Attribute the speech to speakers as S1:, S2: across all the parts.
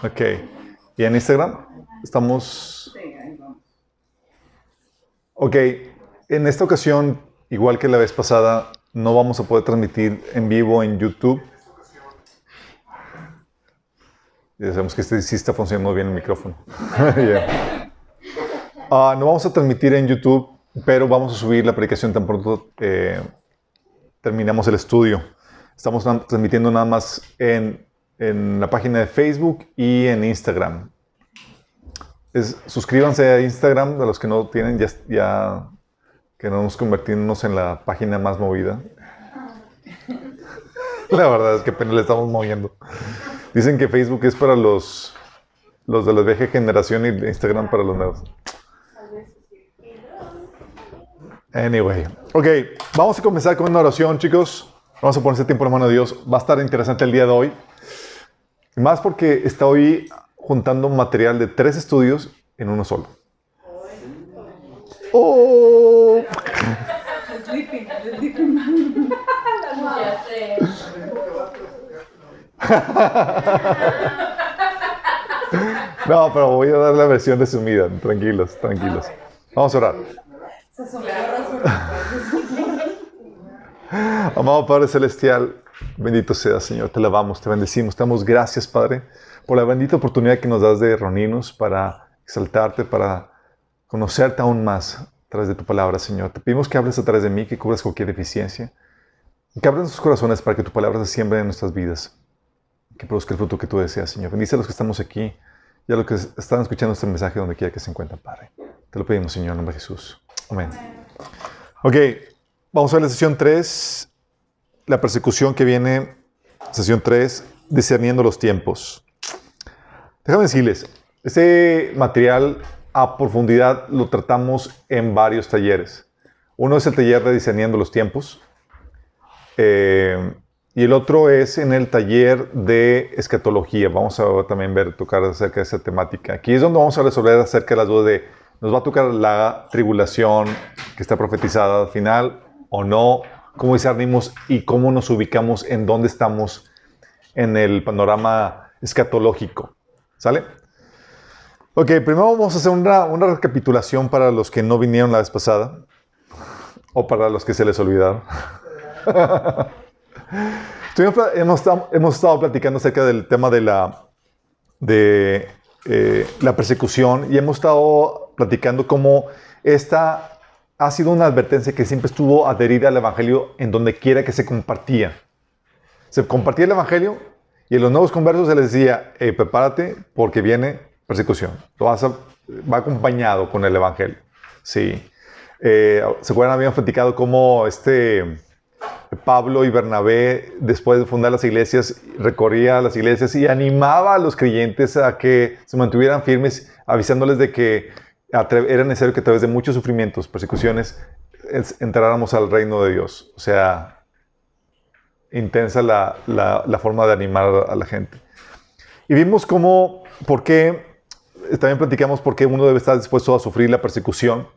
S1: Ok. ¿Y en Instagram? Estamos... Ok. En esta ocasión, igual que la vez pasada, no vamos a poder transmitir en vivo en YouTube. Ya sabemos que este sí está funcionando bien el micrófono. Yeah. No vamos a transmitir en YouTube, pero vamos a subir la aplicación tan pronto terminamos el estudio. Estamos transmitiendo nada más en la página de Facebook y en Instagram. Suscríbanse a Instagram, de los que no tienen, ya que no nos convertimos en la página más movida. La verdad es que apenas le estamos moviendo. Dicen que Facebook es para los de la vieja generación y Instagram para los nuevos. Anyway. Ok, vamos a comenzar con una oración, chicos. Vamos a poner ese tiempo en la mano de Dios. Va a estar interesante el día de hoy. Más porque estoy juntando material de 3 estudios en uno solo. ¡Oh! No, pero voy a dar la versión resumida. Tranquilos, tranquilos. Vamos a orar. Amado Padre Celestial, bendito seas, Señor. Te alabamos, te bendecimos. Te damos gracias, Padre, por la bendita oportunidad que nos das de reunirnos para exaltarte, para conocerte aún más a través de tu palabra, Señor. Te pedimos que hables a través de mí, que cubras cualquier deficiencia, que abras nuestros corazones para que tu palabra se siembre en nuestras vidas, que produzca el fruto que tú deseas, Señor. Bendice a los que estamos aquí y a los que están escuchando este mensaje donde quiera que se encuentren, Padre. Te lo pedimos, Señor, en nombre de Jesús. Amén. Ok, vamos a ver la sesión 3, la persecución que viene, sesión 3, discerniendo los tiempos. Déjame decirles, este material a profundidad lo tratamos en varios talleres. Uno es el taller de discerniendo los tiempos, y el otro es en el taller de escatología. Vamos a también tocar acerca de esa temática. Aquí es donde vamos a resolver acerca de las dudas de, ¿nos va a tocar la tribulación que está profetizada al final o no? ¿Cómo discernimos y cómo nos ubicamos en dónde estamos en el panorama escatológico? ¿Sale? Ok, primero vamos a hacer una recapitulación para los que no vinieron la vez pasada o para los que se les olvidaron. Hemos estado platicando acerca del tema de la persecución y hemos estado platicando cómo esta ha sido una advertencia que siempre estuvo adherida al Evangelio en donde quiera que se compartía. Se compartía el Evangelio y en los nuevos conversos se les decía, prepárate porque viene persecución. Va acompañado con el Evangelio. Sí. ¿Se acuerdan? Habíamos platicado cómo Pablo y Bernabé, después de fundar las iglesias, recorría las iglesias y animaba a los creyentes a que se mantuvieran firmes, avisándoles de que era necesario que a través de muchos sufrimientos, persecuciones, entráramos al reino de Dios. O sea, intensa la forma de animar a la gente. Y vimos también platicamos por qué uno debe estar dispuesto a sufrir la persecución.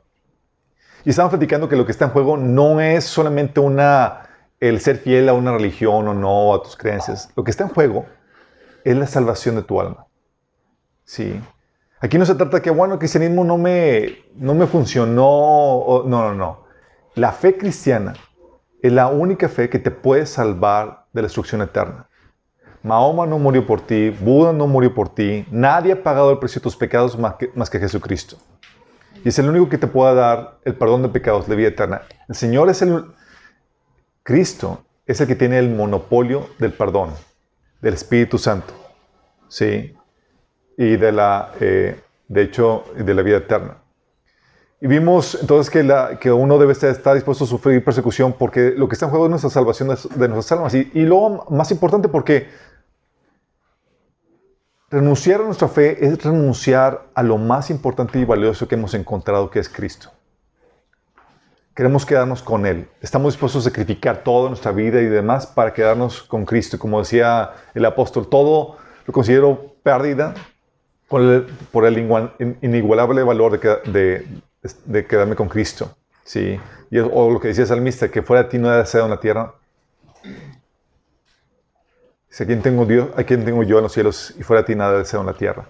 S1: Y estamos platicando que lo que está en juego no es solamente el ser fiel a una religión o no, a tus creencias. Lo que está en juego es la salvación de tu alma. Sí. Aquí no se trata de que, bueno, el cristianismo no me funcionó. No. La fe cristiana es la única fe que te puede salvar de la destrucción eterna. Mahoma no murió por ti, Buda no murió por ti, nadie ha pagado el precio de tus pecados más que Jesucristo. Y es el único que te pueda dar el perdón de pecados, la vida eterna. El Señor Cristo es el que tiene el monopolio del perdón, del Espíritu Santo, ¿sí? Y de la vida eterna. Y vimos entonces que uno debe estar dispuesto a sufrir persecución porque lo que está en juego es nuestra salvación de nuestras almas. Y luego, más importante, porque renunciar a nuestra fe es renunciar a lo más importante y valioso que hemos encontrado, que es Cristo. Queremos quedarnos con Él. Estamos dispuestos a sacrificar toda nuestra vida y demás para quedarnos con Cristo. Como decía el apóstol, todo lo considero pérdida por el inigualable valor de quedarme con Cristo. ¿Sí? O lo que decía el salmista, que fuera de ti no haya deseado en la tierra. Dice, ¿a quién tengo yo en los cielos y fuera de ti nada deseo en la tierra?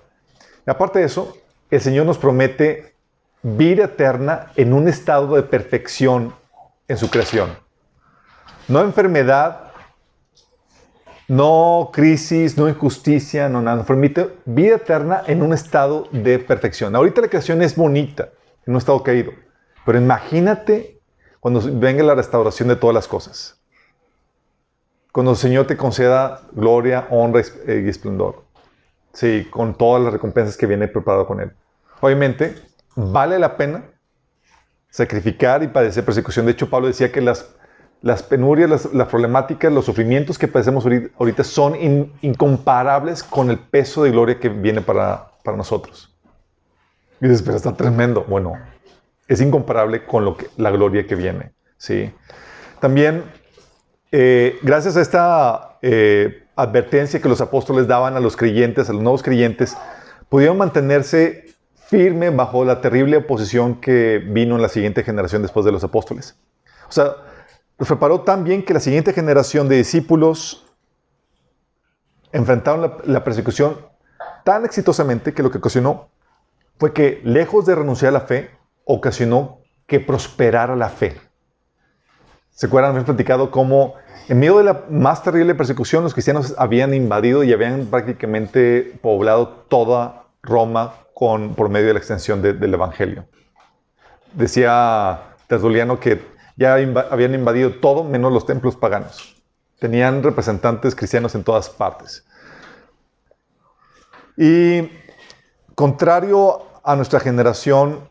S1: Y aparte de eso, el Señor nos promete vida eterna en un estado de perfección en su creación. No enfermedad, no crisis, no injusticia, no nada. Nos permite vida eterna en un estado de perfección. Ahorita la creación es bonita, en un estado caído. Pero imagínate cuando venga la restauración de todas las cosas. Cuando el Señor te conceda gloria, honra y esplendor. Sí, con todas las recompensas que viene preparado con Él. Obviamente, vale la pena sacrificar y padecer persecución. De hecho, Pablo decía que las penurias, las problemáticas, los sufrimientos que padecemos ahorita son incomparables con el peso de gloria que viene para nosotros. Y dices, pero está tremendo. Bueno, es incomparable con la gloria que viene. ¿Sí? También, gracias a esta advertencia que los apóstoles daban a los creyentes, a los nuevos creyentes, pudieron mantenerse firme bajo la terrible oposición que vino en la siguiente generación después de los apóstoles. O sea, los preparó tan bien que la siguiente generación de discípulos enfrentaron la persecución tan exitosamente que lo que ocasionó fue que, lejos de renunciar a la fe, ocasionó que prosperara la fe. ¿Se acuerdan? Me han platicado cómo en medio de la más terrible persecución los cristianos habían invadido y habían prácticamente poblado toda Roma por medio de la extensión del Evangelio. Decía Tertuliano que ya habían invadido todo menos los templos paganos. Tenían representantes cristianos en todas partes. Y contrario a nuestra generación,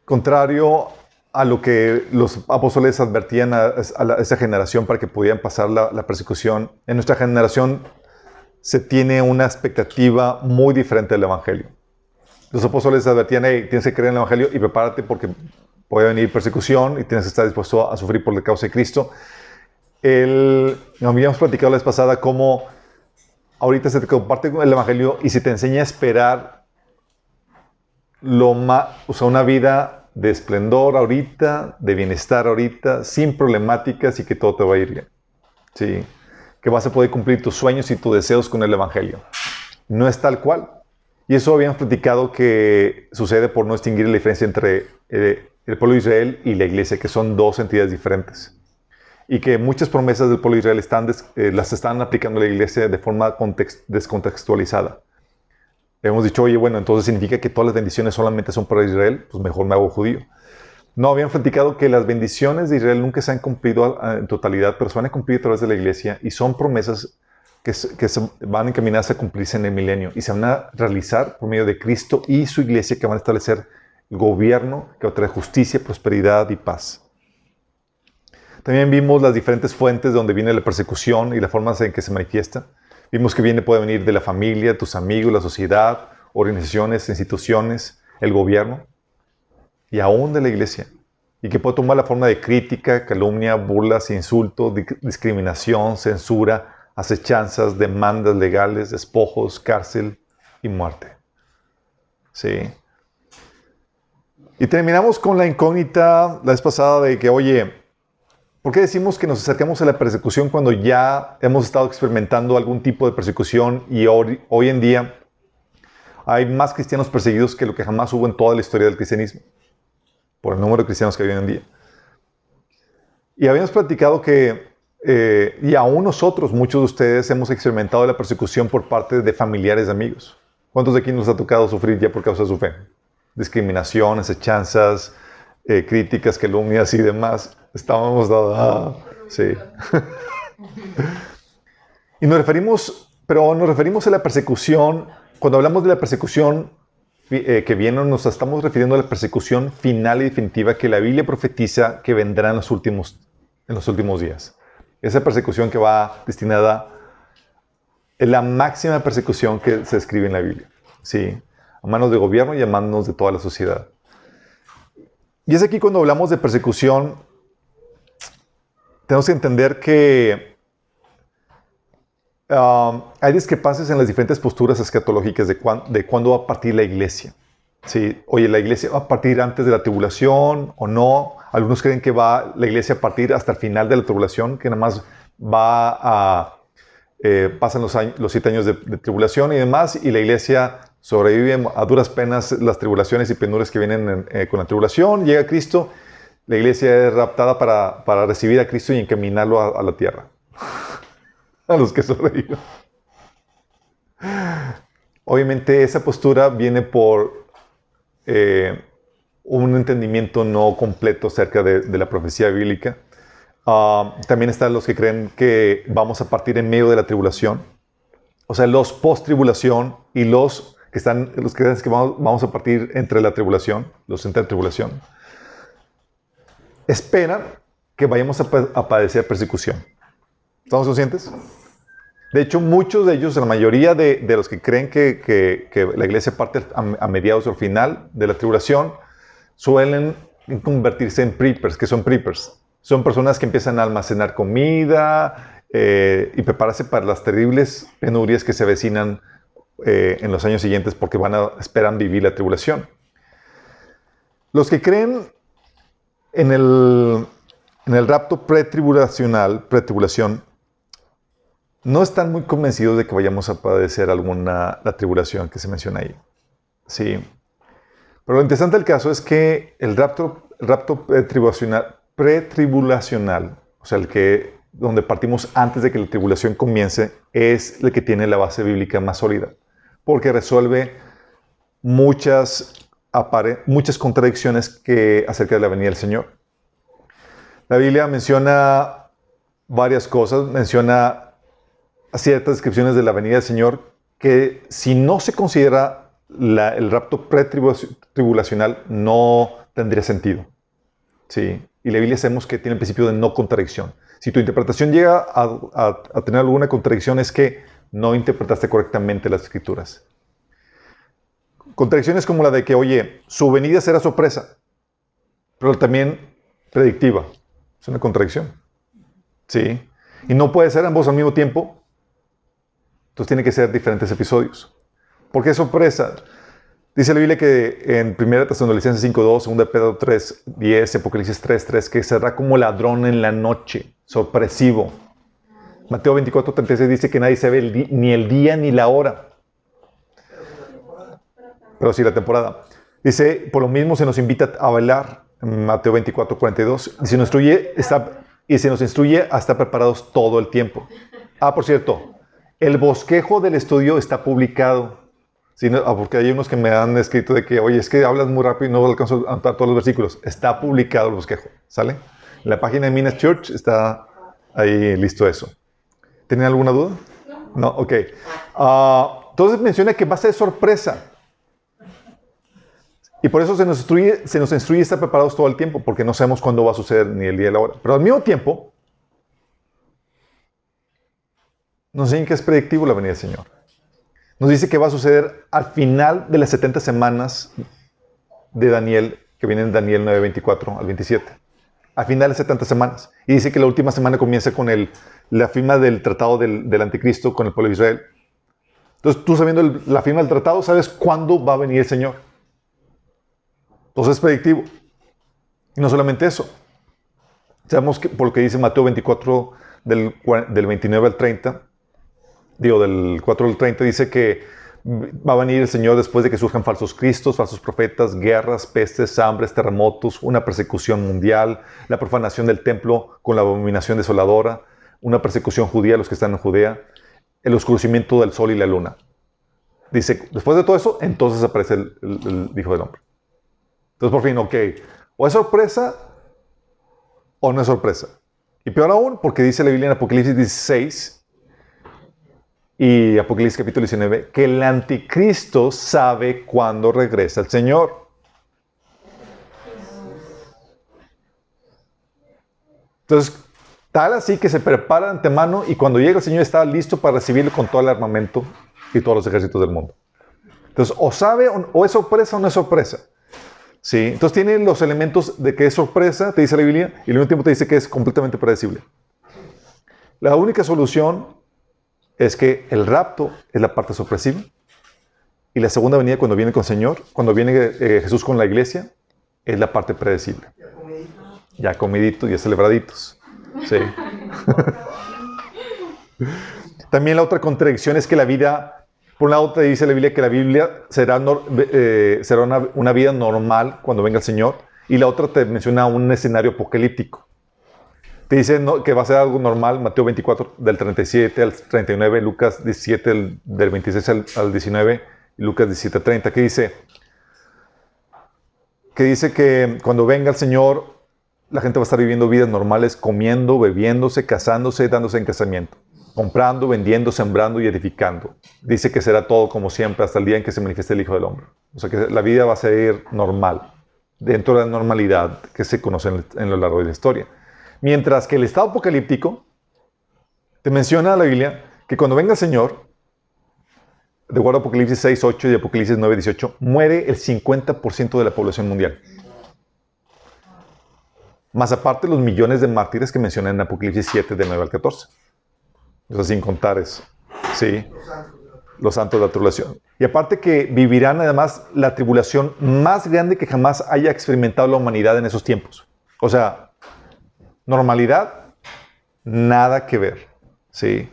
S1: contrario a lo que los apóstoles advertían a esa generación para que pudieran pasar la persecución, en nuestra generación se tiene una expectativa muy diferente del Evangelio. Los apóstoles advertían, hey, tienes que creer en el Evangelio y prepárate porque puede venir persecución y tienes que estar dispuesto a sufrir por la causa de Cristo. Habíamos platicado la vez pasada cómo ahorita se te comparte el Evangelio y se te enseña a esperar una vida de esplendor ahorita, de bienestar ahorita, sin problemáticas y que todo te va a ir bien. Sí. Que vas a poder cumplir tus sueños y tus deseos con el Evangelio. No es tal cual. Y eso habíamos platicado que sucede por no distinguir la diferencia entre el pueblo de Israel y la iglesia, que son dos entidades diferentes. Y que muchas promesas del pueblo de Israel las están aplicando la iglesia de forma descontextualizada. Hemos dicho, oye, bueno, entonces significa que todas las bendiciones solamente son para Israel, pues mejor me hago judío. No, habían platicado que las bendiciones de Israel nunca se han cumplido en totalidad, pero se van a cumplir a través de la iglesia y son promesas que se van a encaminarse a cumplirse en el milenio y se van a realizar por medio de Cristo y su iglesia, que van a establecer el gobierno que va a traer justicia, prosperidad y paz. También vimos las diferentes fuentes de donde viene la persecución y las formas en que se manifiesta. Vimos que puede venir de la familia, tus amigos, la sociedad, organizaciones, instituciones, el gobierno y aún de la iglesia. Y que puede tomar la forma de crítica, calumnia, burlas, insultos, discriminación, censura, acechanzas, demandas legales, despojos, cárcel y muerte. Sí. Y terminamos con la incógnita la vez pasada de que, oye, ¿por qué decimos que nos acercamos a la persecución cuando ya hemos estado experimentando algún tipo de persecución y hoy en día hay más cristianos perseguidos que lo que jamás hubo en toda la historia del cristianismo, por el número de cristianos que hay hoy en día? Y habíamos platicado que, y aún nosotros, muchos de ustedes, hemos experimentado la persecución por parte de familiares de amigos. ¿Cuántos de aquí nos ha tocado sufrir ya por causa de su fe? Discriminación, acechanzas, críticas, calumnias y demás. Estábamos dados. Sí. Y nos referimos a la persecución. Cuando hablamos de la persecución que viene, nos estamos refiriendo a la persecución final y definitiva que la Biblia profetiza que vendrá en los últimos días. Esa persecución que va destinada es la máxima persecución que se describe en la Biblia. Sí, a manos de gobierno y a manos de toda la sociedad. Y es aquí cuando hablamos de persecución, tenemos que entender que hay discrepancias en las diferentes posturas escatológicas de cuándo va a partir la iglesia. Sí, oye, ¿la iglesia va a partir antes de la tribulación o no? Algunos creen que va la iglesia a partir hasta el final de la tribulación, que nada más va a... pasan los 7 años de tribulación y demás, y la iglesia sobrevive a duras penas las tribulaciones y penurias que vienen con la tribulación. Llega Cristo, la iglesia es raptada para recibir a Cristo y encaminarlo a la tierra. A los que sobreviven. Obviamente esa postura viene por un entendimiento no completo acerca de la profecía bíblica. También están los que creen que vamos a partir en medio de la tribulación. O sea, los post-tribulación y los que creen que vamos a partir entre la tribulación, los entre tribulación, esperan que vayamos a padecer persecución. ¿Estamos conscientes? De hecho, muchos de ellos, la mayoría de los que creen que la iglesia parte a mediados o al final de la tribulación, suelen convertirse en preppers. ¿Qué son preppers? Son personas que empiezan a almacenar comida y prepararse para las terribles penurias que se avecinan en los años siguientes porque esperan vivir la tribulación. Los que creen en el rapto pretribulación, no están muy convencidos de que vayamos a padecer la tribulación que se menciona ahí. Sí. Pero lo interesante del caso es que el rapto pretribulacional, o sea, donde partimos antes de que la tribulación comience, es el que tiene la base bíblica más sólida, porque resuelve muchas contradicciones acerca de la venida del Señor. La Biblia menciona varias cosas, menciona ciertas descripciones de la venida del Señor que si no se considera el rapto pretribulacional no tendría sentido. ¿Sí? Y la Biblia sabemos que tiene el principio de no contradicción. Si tu interpretación llega a tener alguna contradicción es que no interpretaste correctamente las Escrituras. Contradicciones como la de que, oye, su venida será sorpresa, pero también predictiva. Es una contradicción. ¿Sí? Y no puede ser ambos al mismo tiempo. Entonces tiene que ser diferentes episodios. ¿Por qué sorpresa? Dice la Biblia que en 1 Tesalonicenses 5:2, 2 Pedro 3:10, Apocalipsis 3:3, que será como ladrón en la noche, sorpresivo. Mateo 24:36 dice que nadie sabe ni el día ni la hora. Pero sí la temporada. Dice, por lo mismo se nos invita a bailar, en Mateo 24:42, y se nos instruye a estar preparados todo el tiempo. Por cierto, el bosquejo del estudio está publicado. Sí, porque hay unos que me han escrito de que, oye, es que hablas muy rápido y no alcanzo a anotar todos los versículos. Está publicado el bosquejo, ¿sale? En la página de Minas Church está ahí listo eso. ¿Tienen alguna duda? No, ok. Entonces menciona que va a ser sorpresa. Y por eso se nos instruye a estar preparados todo el tiempo, porque no sabemos cuándo va a suceder ni el día ni la hora. Pero al mismo tiempo, nos enseña que es predictivo la venida del Señor. Nos dice que va a suceder al final de las 70 semanas de Daniel, que viene en Daniel 9:24 al 27. Al final de las 70 semanas. Y dice que la última semana comienza con la firma del tratado del anticristo con el pueblo de Israel. Entonces, tú sabiendo la firma del tratado, sabes cuándo va a venir el Señor. Entonces es predictivo. Y no solamente eso. Sabemos que por lo que dice Mateo 24, del 29 al 30, del 4 al 30, dice que va a venir el Señor después de que surjan falsos cristos, falsos profetas, guerras, pestes, hambres, terremotos, una persecución mundial, la profanación del templo con la abominación desoladora, una persecución judía a los que están en Judea, el oscurecimiento del sol y la luna. Dice, después de todo eso, entonces aparece el Hijo del Hombre. Entonces, por fin, ok, o es sorpresa o no es sorpresa. Y peor aún, porque dice la Biblia en Apocalipsis 16 y Apocalipsis capítulo 19, que el anticristo sabe cuándo regresa el Señor. Entonces, tal así que se prepara de antemano y cuando llega el Señor está listo para recibirlo con todo el armamento y todos los ejércitos del mundo. Entonces, o sabe o es sorpresa o no es sorpresa. ¿Sí? Entonces tiene los elementos de que es sorpresa, te dice la Biblia, y al mismo tiempo te dice que es completamente predecible. La única solución es que el rapto es la parte sorpresiva y la segunda venida cuando viene con el Señor, cuando viene Jesús con la iglesia, es la parte predecible. Ya comiditos, ya celebraditos. Sí. También la otra contradicción es que la vida, por un lado te dice la Biblia que la Biblia será una vida normal cuando venga el Señor, y la otra te menciona un escenario apocalíptico. Te dice que va a ser algo normal, Mateo 24, del 37 al 39, Lucas 17, del 26 al 19, y Lucas 17, 30, que dice que cuando venga el Señor, la gente va a estar viviendo vidas normales, comiendo, bebiéndose, casándose, dándose en casamiento, comprando, vendiendo, sembrando y edificando. Dice que será todo como siempre hasta el día en que se manifieste el Hijo del Hombre. O sea que la vida va a ser normal, dentro de la normalidad que se conoce en lo largo de la historia. Mientras que el estado apocalíptico te menciona la Biblia que cuando venga el Señor, de acuerdo a Apocalipsis 6, 8 y Apocalipsis 9, 18, muere el 50% de la población mundial. Más aparte los millones de mártires que menciona en Apocalipsis 7, de 9 al 14. O sea, sin contar eso. Sí. Los santos de la tribulación. Y aparte que vivirán además la tribulación más grande que jamás haya experimentado la humanidad en esos tiempos. O sea, normalidad, nada que ver. ¿Sí?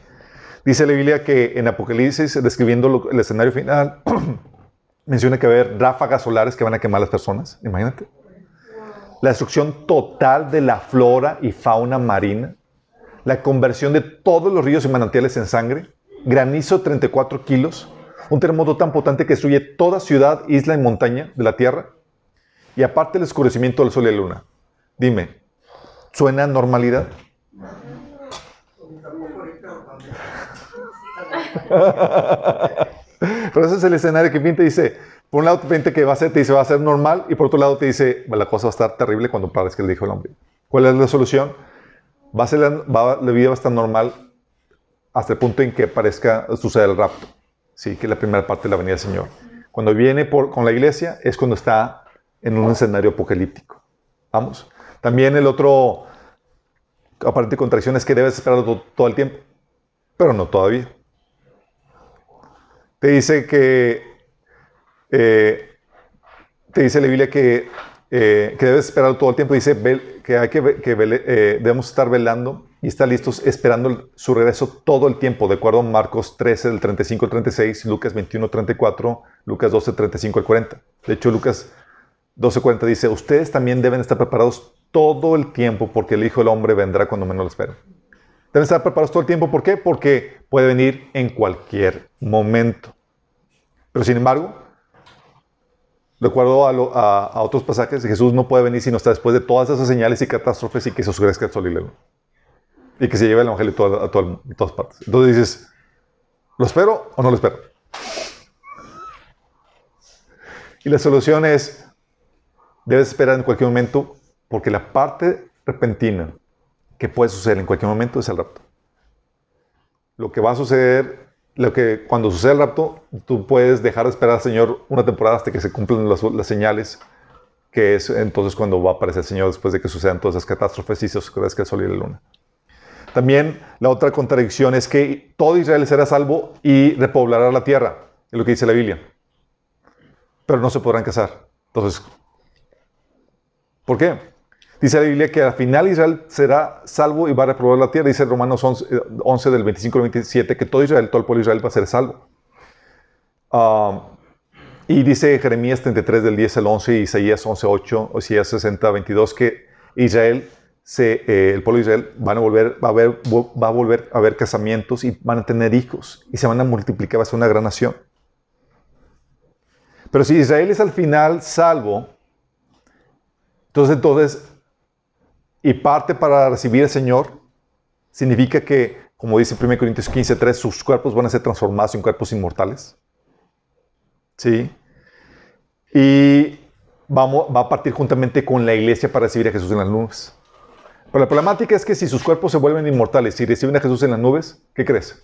S1: Dice la Biblia que en Apocalipsis, describiendo el escenario final, menciona que va a haber ráfagas solares que van a quemar a las personas. Imagínate. La destrucción total de la flora y fauna marina. La conversión de todos los ríos y manantiales en sangre. Granizo 34 kilos. Un terremoto tan potente que destruye toda ciudad, isla y montaña de la tierra. Y aparte el oscurecimiento del sol y la luna. Dime, ¿suena normalidad? Pero ese es el escenario que pinta. Dice, por un lado te pinta que te dice va a ser normal, y por otro lado te dice la cosa va a estar terrible cuando parezca el Hijo del Hombre. ¿Cuál es la solución? La vida va a estar normal hasta el punto en que suceda el rapto. Sí, que es la primera parte de la venida del Señor. Cuando viene con la iglesia es cuando está en un escenario apocalíptico. Vamos. También el otro aparente contradicción es que debes esperar todo el tiempo, pero no todavía. Te dice te dice la Biblia que debes esperar todo el tiempo. Dice que debemos estar velando y estar listos esperando su regreso todo el tiempo, de acuerdo a Marcos 13, del 35 al 36, Lucas 21, 34, Lucas 12, 35 al 40. De hecho, Lucas 12, 40 dice, ustedes también deben estar preparados todo el tiempo porque el Hijo del Hombre vendrá cuando menos lo esperen. Deben estar preparados todo el tiempo. ¿Por qué? Porque puede venir en cualquier momento. Pero sin embargo, de acuerdo a otros pasajes, Jesús no puede venir sino hasta después de todas esas señales y catástrofes y que se oscurezca el sol y la luna. Y que se lleve el evangelio a todas partes. Entonces dices, ¿lo espero o no lo espero? Y la solución es, debes esperar en cualquier momento, porque la parte repentina que puede suceder en cualquier momento es el rapto. Lo que va a suceder, cuando sucede el rapto, tú puedes dejar de esperar al Señor una temporada hasta que se cumplan las señales, que es entonces cuando va a aparecer el Señor después de que sucedan todas esas catástrofes y se oscurezca el sol y la luna. También la otra contradicción es que todo Israel será salvo y repoblará la tierra, es lo que dice la Biblia. Pero no se podrán casar. Entonces, ¿por qué? Dice la Biblia que al final Israel será salvo y va a repoblar la tierra. Dice Romanos 11 del 25 al 27 que todo el pueblo de Israel va a ser salvo. Y dice Jeremías 33 del 10 al 11 y Isaías 11, 8, o Isaías 60, 22 que Israel, el pueblo de Israel va a volver a haber casamientos y van a tener hijos y se van a multiplicar, va a ser una gran nación. Pero si Israel es al final salvo, entonces, y parte para recibir al Señor, significa que, como dice 1 Corintios 15, 3, sus cuerpos van a ser transformados en cuerpos inmortales. ¿Sí? Y va a partir juntamente con la iglesia para recibir a Jesús en las nubes. Pero la problemática es que si sus cuerpos se vuelven inmortales y reciben a Jesús en las nubes, ¿qué crees?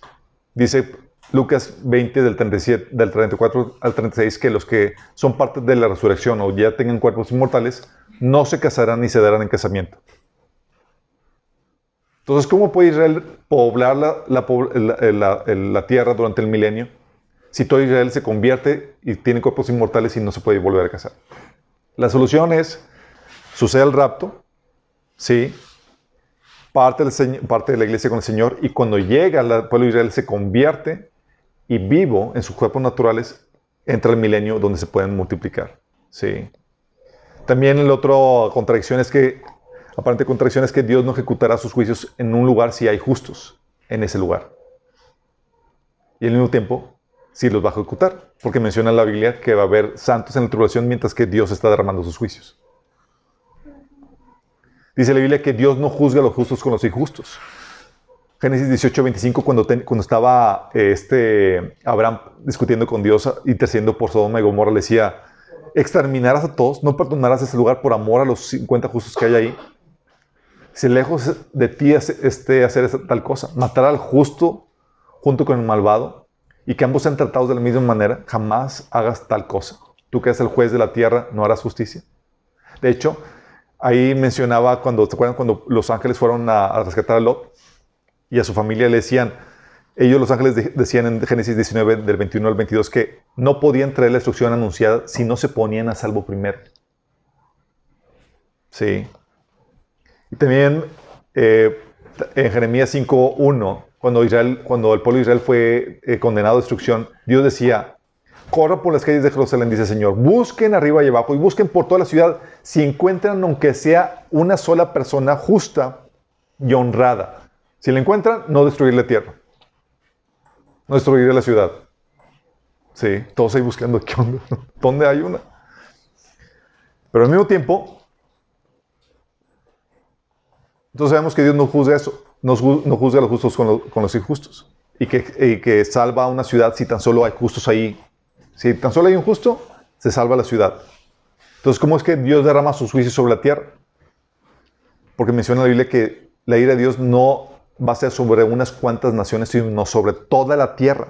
S1: Dice Lucas 20 del 34 al 36 que los que son parte de la resurrección o ya tengan cuerpos inmortales no se casarán ni se darán en casamiento. Entonces, ¿cómo puede Israel poblar la tierra durante el milenio si todo Israel se convierte y tiene cuerpos inmortales y no se puede volver a casar? La solución es, sucede el rapto, ¿sí? Parte de la iglesia con el Señor, y cuando llega el pueblo de Israel se convierte y vivo en sus cuerpos naturales, entra el milenio donde se pueden multiplicar, ¿sí? También la otra contradicción es que, aparente contradicción es que Dios no ejecutará sus juicios en un lugar si hay justos en ese lugar. Y al mismo tiempo, sí los va a ejecutar, porque menciona en la Biblia que va a haber santos en la tribulación mientras que Dios está derramando sus juicios. Dice la Biblia que Dios no juzga a los justos con los injustos. Génesis 18:25, cuando estaba Abraham discutiendo con Dios, intercediendo por Sodoma y Gomorra, le decía, ¿exterminarás a todos? ¿No perdonarás ese lugar por amor a los 50 justos que hay ahí? Si lejos de ti hacer tal cosa, matar al justo junto con el malvado, y que ambos sean tratados de la misma manera, jamás hagas tal cosa. Tú que eres el juez de la tierra, ¿no harás justicia? De hecho, ahí mencionaba, ¿se acuerdan cuando los ángeles fueron a rescatar a Lot? Y a su familia le decían, los ángeles decían en Génesis 19, del 21 al 22, que no podían traer la instrucción anunciada si no se ponían a salvo primero. Sí. Y también en Jeremías 5:1, cuando el pueblo de Israel fue condenado a destrucción, Dios decía, corran por las calles de Jerusalén, dice el Señor, busquen arriba y abajo y busquen por toda la ciudad si encuentran aunque sea una sola persona justa y honrada. Si la encuentran, no destruir la tierra, no destruir la ciudad. Sí, todos ahí buscando, ¿qué onda? ¿Dónde hay una? Pero al mismo tiempo, entonces sabemos que Dios no juzga eso, no juzga a los justos con los injustos, y que salva a una ciudad si tan solo hay justos ahí. Si tan solo hay un justo, se salva la ciudad. Entonces, ¿cómo es que Dios derrama sus juicios sobre la tierra? Porque menciona la Biblia que la ira de Dios no va a ser sobre unas cuantas naciones, sino sobre toda la tierra.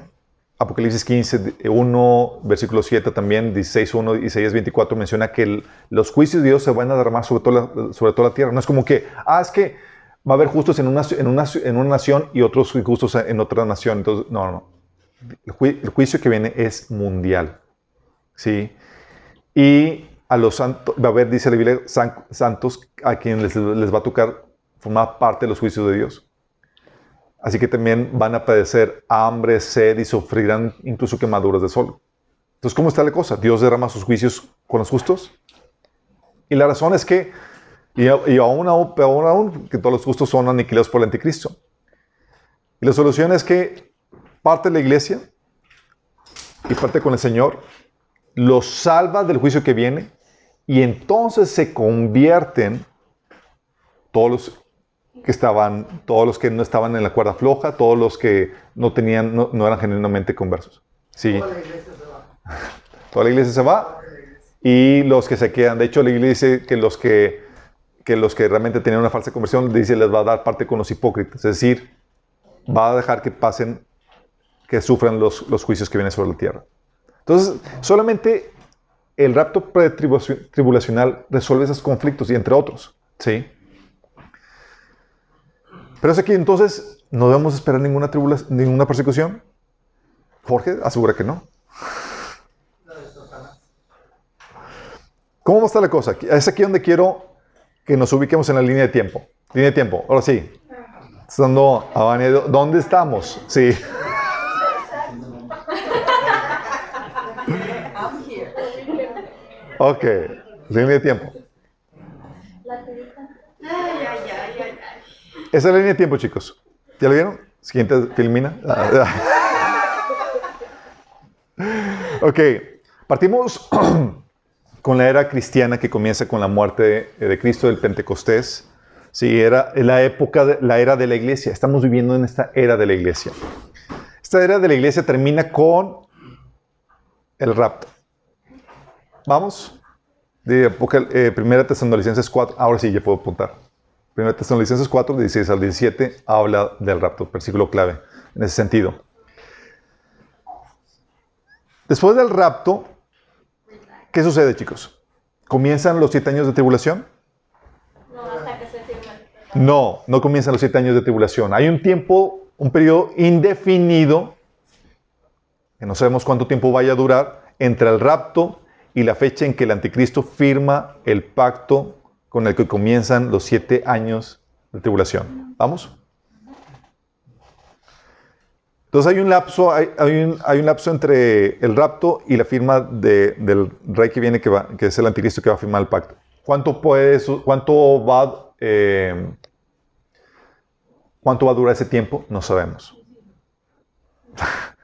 S1: Apocalipsis 15:1, versículo 7 también, 16:1, Isaías 24 menciona que los juicios de Dios se van a derramar sobre toda la tierra. No es como que, es que va a haber justos en una nación y otros injustos en otra nación. Entonces, no. El juicio que viene es mundial. ¿Sí? Y a los santos, va a haber, dice la Biblia, santos a quienes les va a tocar formar parte de los juicios de Dios. Así que también van a padecer hambre, sed y sufrirán incluso quemaduras de sol. Entonces, ¿cómo está la cosa? ¿Dios derrama sus juicios con los justos? Y la razón es que, y aún, peor aún, que todos los justos son aniquilados por el anticristo. Y la solución es que parte de la iglesia y parte con el Señor los salva del juicio que viene y entonces se convierten todos los que no estaban en la cuerda floja, todos los que no eran genuinamente conversos. Sí. Toda la iglesia se va. Toda la iglesia se va y los que se quedan. De hecho, la iglesia dice que los que realmente tenían una falsa conversión, dice, les va a dar parte con los hipócritas. Es decir, va a dejar que pasen, que sufran los juicios que vienen sobre la tierra. Entonces, solamente el rapto pretribulacional resuelve esos conflictos y entre otros. ¿Sí? Pero es aquí, entonces, ¿no debemos esperar ninguna persecución? Jorge asegura que no. ¿Cómo va a estar la cosa? Es aquí donde quiero que nos ubiquemos en la línea de tiempo. Línea de tiempo, ahora sí. ¿Dónde estamos? Sí. Ok, línea de tiempo. Esa es la línea de tiempo, chicos. ¿Ya lo vieron? Siguiente filmina. Ok, partimos con la era cristiana que comienza con la muerte de Cristo del Pentecostés. Sí, era la era de la iglesia. Estamos viviendo en esta era de la iglesia. Esta era de la iglesia termina con el rapto. Vamos. De 1 Tesalonicenses 4. Ahora sí, ya puedo apuntar. 1 Tesalonicenses 4, 16 al 17, habla del rapto, versículo clave, en ese sentido. Después del rapto, ¿qué sucede, chicos? ¿Comienzan los 7 años de tribulación?
S2: No, hasta que se firme.
S1: No comienzan los 7 años de tribulación. Hay un periodo indefinido que no sabemos cuánto tiempo vaya a durar, entre el rapto y la fecha en que el anticristo firma el pacto con el que comienzan los 7 años de tribulación. ¿Vamos? Entonces hay un lapso entre el rapto y la firma del rey que viene, que es el anticristo que va a firmar el pacto. ¿Cuánto va a durar ese tiempo? No sabemos.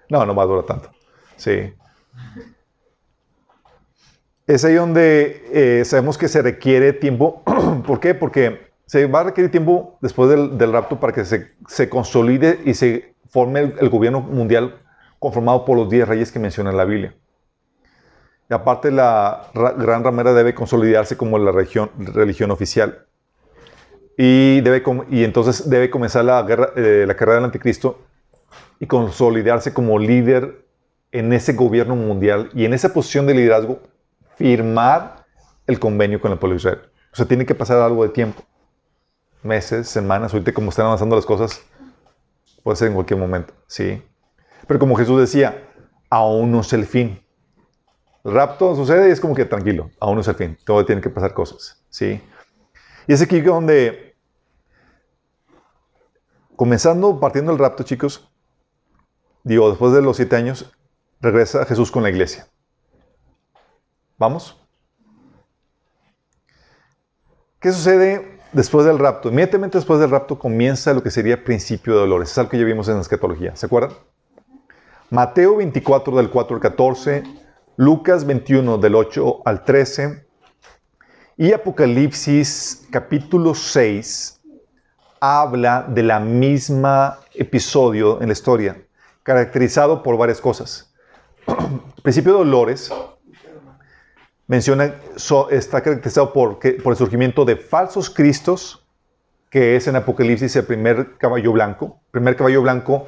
S1: No va a durar tanto. Sí. Es ahí donde sabemos que se requiere tiempo. ¿Por qué? Porque se va a requerir tiempo después del rapto para que se consolide y se forme el gobierno mundial conformado por los 10 reyes que menciona la Biblia. Y aparte, la gran ramera debe consolidarse como la religión oficial. Y entonces debe comenzar la carrera del anticristo y consolidarse como líder en ese gobierno mundial y en esa posición de liderazgo firmar el convenio con el pueblo de Israel. O sea, tiene que pasar algo de tiempo. Meses, semanas, ahorita como están avanzando las cosas, puede ser en cualquier momento, ¿sí? Pero como Jesús decía, aún no es el fin. El rapto sucede y es como que tranquilo, aún no es el fin. Todavía tienen que pasar cosas, ¿sí? Y es aquí donde, partiendo del rapto, chicos, después de los 7 años, regresa Jesús con la iglesia. ¿Vamos? ¿Qué sucede después del rapto? Inmediatamente después del rapto comienza lo que sería principio de dolores. Es algo que ya vimos en la escatología. ¿Se acuerdan? Mateo 24 del 4 al 14, Lucas 21 del 8 al 13 y Apocalipsis capítulo 6 habla de la misma episodio en la historia, caracterizado por varias cosas. Principio de dolores está caracterizado por el surgimiento de falsos cristos, que es en Apocalipsis el primer caballo blanco. El primer caballo blanco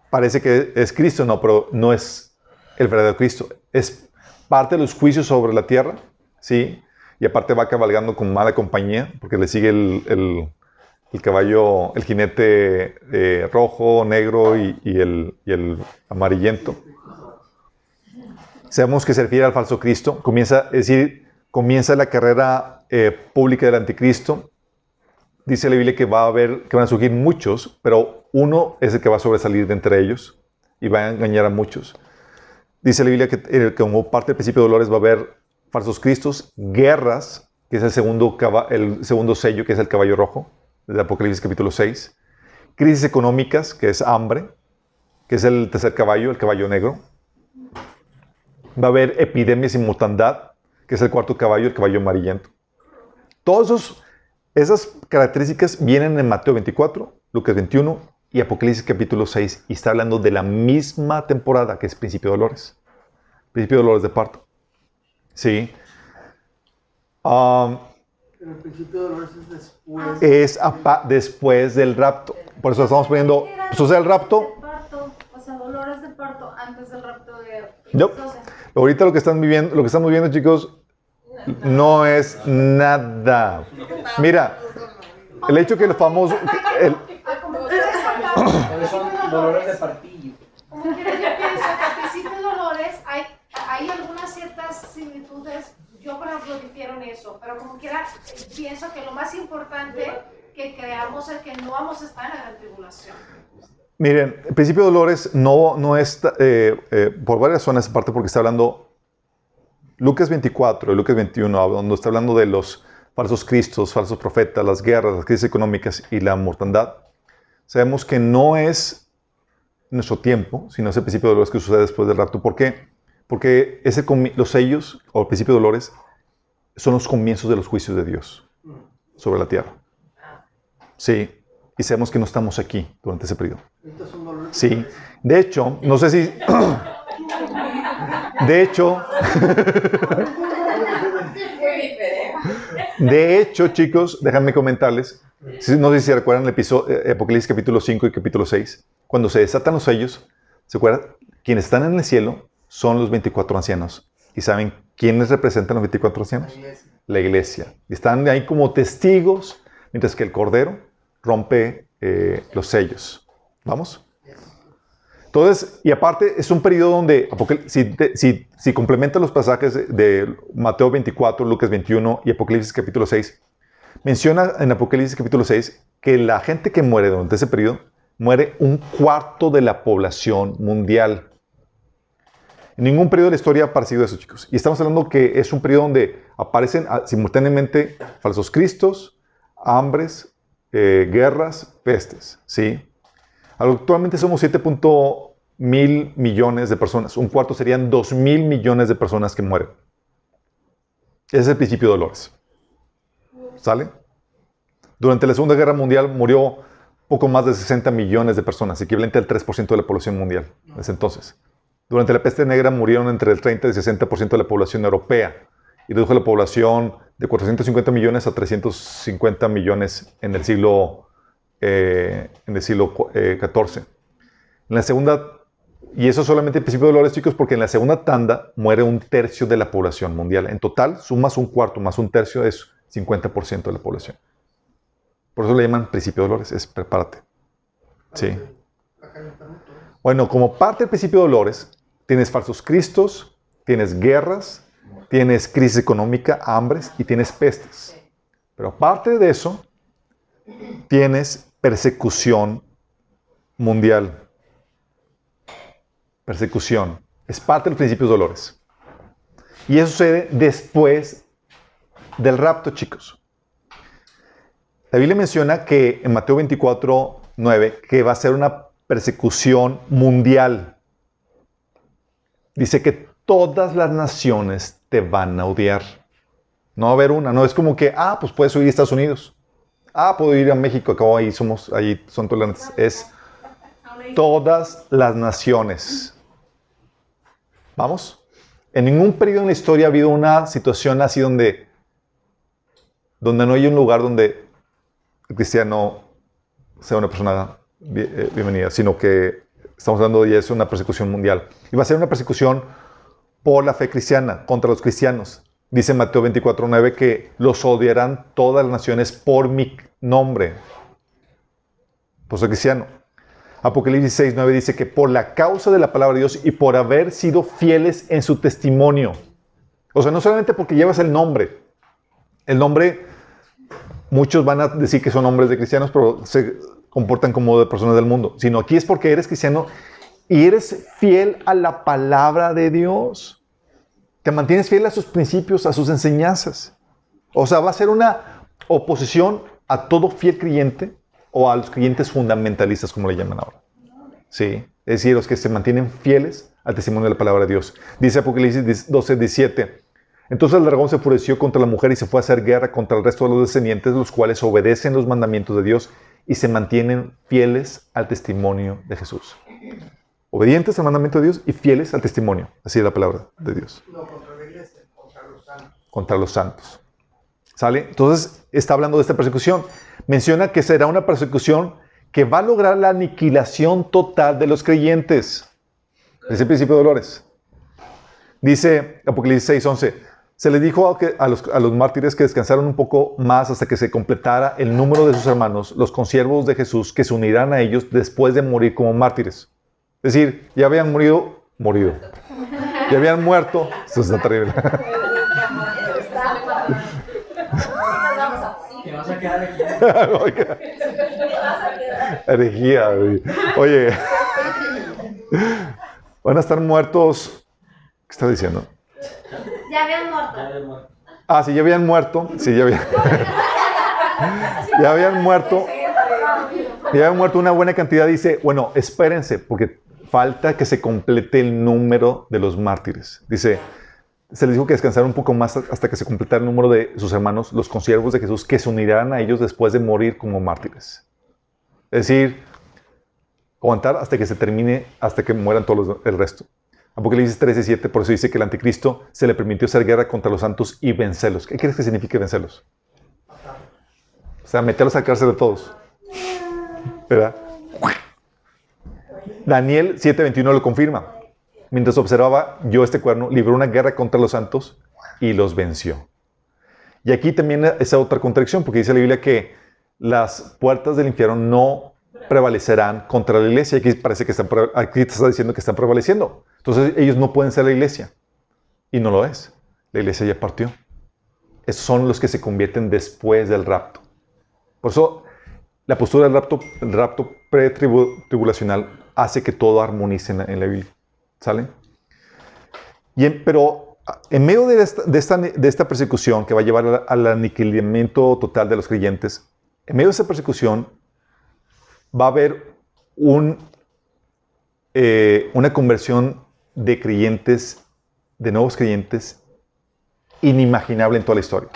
S1: parece que es Cristo, no, pero no es el verdadero Cristo. Es parte de los juicios sobre la tierra, ¿sí? Y aparte va cabalgando con mala compañía, porque le sigue el caballo, el jinete rojo, negro y el amarillento. Sabemos que se refiere al falso Cristo. Comienza la carrera pública del anticristo. Dice la Biblia que van a surgir muchos, pero uno es el que va a sobresalir de entre ellos y va a engañar a muchos. Dice la Biblia que como parte del principio de dolores va a haber falsos cristos, guerras, que es el segundo sello, que es el caballo rojo, de Apocalipsis capítulo 6, crisis económicas, que es hambre, que es el tercer caballo, el caballo negro. Va a haber epidemias y mortandad, que es el cuarto caballo, el caballo amarillento. Todas esas características vienen en Mateo 24, Lucas 21 y Apocalipsis capítulo 6, y está hablando de la misma temporada, que es principio de dolores. Principio de dolores de parto. Sí.
S3: Pero el principio de dolores es después.
S1: Después del rapto. Por eso estamos poniendo, sucede el rapto.
S2: O sea, dolores de parto antes del rapto de
S1: No. Ahorita lo que estamos viviendo, chicos, no es nada. Mira, el hecho que los famosos...
S3: Son dolores de partillo.
S4: Como quiera, yo pienso que al principio de dolores hay algunas ciertas similitudes. Yo, por ejemplo, difiero en eso, pero como quiera, pienso que lo más importante que creamos es que no vamos a estar en la gran tribulación.
S1: Miren, el principio de dolores no es por varias razones, aparte porque está hablando Lucas 24 y Lucas 21, donde está hablando de los falsos cristos, falsos profetas, las guerras, las crisis económicas y la mortandad. Sabemos que no es nuestro tiempo, sino es el principio de dolores que sucede después del rapto. ¿Por qué? Porque los sellos, o el principio de dolores, son los comienzos de los juicios de Dios sobre la tierra. Sí. Y sabemos que no estamos aquí durante ese periodo. Sí. De hecho, no sé si... De hecho, chicos, déjenme comentarles. No sé si se recuerdan el episodio Apocalipsis capítulo 5 y capítulo 6. Cuando se desatan los sellos, ¿se acuerdan? Quienes están en el cielo son los 24 ancianos. ¿Y saben quiénes representan los 24 ancianos? La iglesia. Y están ahí como testigos, mientras que el Cordero rompe los sellos. ¿Vamos? Entonces, y aparte, es un periodo donde, si complementa los pasajes de Mateo 24, Lucas 21 y Apocalipsis capítulo 6, menciona en Apocalipsis capítulo 6 que la gente que muere durante ese periodo muere un cuarto de la población mundial. En ningún periodo de la historia ha parecido eso, chicos. Y estamos hablando que es un periodo donde aparecen simultáneamente falsos cristos, hambres, guerras, pestes, ¿sí? Actualmente somos 7.000 millones de personas. Un cuarto serían 2.000 millones de personas que mueren. Ese es el principio de dolores. ¿Sale? Durante la Segunda Guerra Mundial murió poco más de 60 millones de personas, equivalente al 3% de la población mundial desde entonces. Durante la peste negra murieron entre el 30 y 60% de la población europea y redujo la población de 450 millones a 350 millones en el siglo XIV. En la segunda, y eso solamente el principio de dolores, chicos, porque en la segunda tanda muere un tercio de la población mundial. En total, sumas un cuarto más un tercio, es 50% de la población. Por eso le llaman principio de dolores, es prepárate. Sí. Bueno, como parte del principio de dolores, tienes falsos cristos, tienes guerras, tienes crisis económica, hambres y tienes pestes. Pero aparte de eso, tienes persecución mundial. Persecución. Es parte del principio de dolores. Y eso sucede después del rapto, chicos. La Biblia menciona que en Mateo 24, 9, que va a ser una persecución mundial. Dice que todas las naciones te van a odiar. No va a haber una. No es como que, pues puedes ir a Estados Unidos. Puedo ir a México, acabo ahí son tolerantes. Es todas las naciones. ¿Vamos? En ningún periodo en la historia ha habido una situación así donde no hay un lugar donde el cristiano sea una persona bienvenida, sino que estamos hablando de eso, una persecución mundial. Y va a ser una persecución por la fe cristiana, contra los cristianos. Dice Mateo 24:9 que los odiarán todas las naciones por mi nombre. Por ser cristiano. Apocalipsis 6:9 dice que por la causa de la palabra de Dios y por haber sido fieles en su testimonio. O sea, no solamente porque llevas el nombre. El nombre, muchos van a decir que son hombres de cristianos, pero se comportan como de personas del mundo. Sino aquí es porque eres cristiano y eres fiel a la palabra de Dios. Te mantienes fiel a sus principios, a sus enseñanzas. O sea, va a ser una oposición a todo fiel creyente o a los creyentes fundamentalistas, como le llaman ahora. Sí, es decir, los que se mantienen fieles al testimonio de la palabra de Dios. Dice Apocalipsis 12:17. Entonces el dragón se enfureció contra la mujer y se fue a hacer guerra contra el resto de los descendientes, los cuales obedecen los mandamientos de Dios y se mantienen fieles al testimonio de Jesús. Obedientes al mandamiento de Dios y fieles al testimonio. Así es la palabra de Dios.
S3: No, contra la iglesia, contra los santos.
S1: Contra los santos. ¿Sale? Entonces está hablando de esta persecución. Menciona que será una persecución que va a lograr la aniquilación total de los creyentes. Es el principio de dolores. Dice Apocalipsis 6:11. Se les dijo a los mártires que descansaron un poco más hasta que se completara el número de sus hermanos, los consiervos de Jesús, que se unirán a ellos después de morir como mártires. Es decir, ya habían morido. Ya habían muerto. Eso está terrible.
S3: Te vas a quedar aquí.
S1: Herejía. Oye, van a estar muertos. ¿Qué está diciendo?
S2: Ya habían muerto.
S1: Sí, ya habían muerto. Sí, ya habían muerto. Ya habían muerto una buena cantidad. Dice, bueno, espérense, porque falta que se complete el número de los mártires. Dice, se les dijo que descansaran un poco más hasta que se completara el número de sus hermanos, los consiervos de Jesús, que se unirán a ellos después de morir como mártires. Es decir, aguantar hasta que se termine, hasta que mueran todos el resto. Apocalipsis 13:7, por eso dice que el anticristo se le permitió hacer guerra contra los santos y vencerlos. ¿Qué crees que significa vencerlos? O sea, meterlos a la cárcel de todos. ¿Verdad? Daniel 7:21 lo confirma. Mientras observaba yo este cuerno, libró una guerra contra los santos y los venció. Y aquí también esa otra contradicción, porque dice la Biblia que las puertas del infierno no prevalecerán contra la iglesia. Aquí parece que aquí te está diciendo que están prevaleciendo. Entonces ellos no pueden ser la iglesia. Y no lo es. La iglesia ya partió. Esos son los que se convierten después del rapto. Por eso la postura del rapto pre-tribulacional hace que todo armonice en la Biblia. ¿Sale? Pero en medio de esta persecución que va a llevar al aniquilamiento total de los creyentes, en medio de esa persecución va a haber una conversión de creyentes, de nuevos creyentes, inimaginable en toda la historia.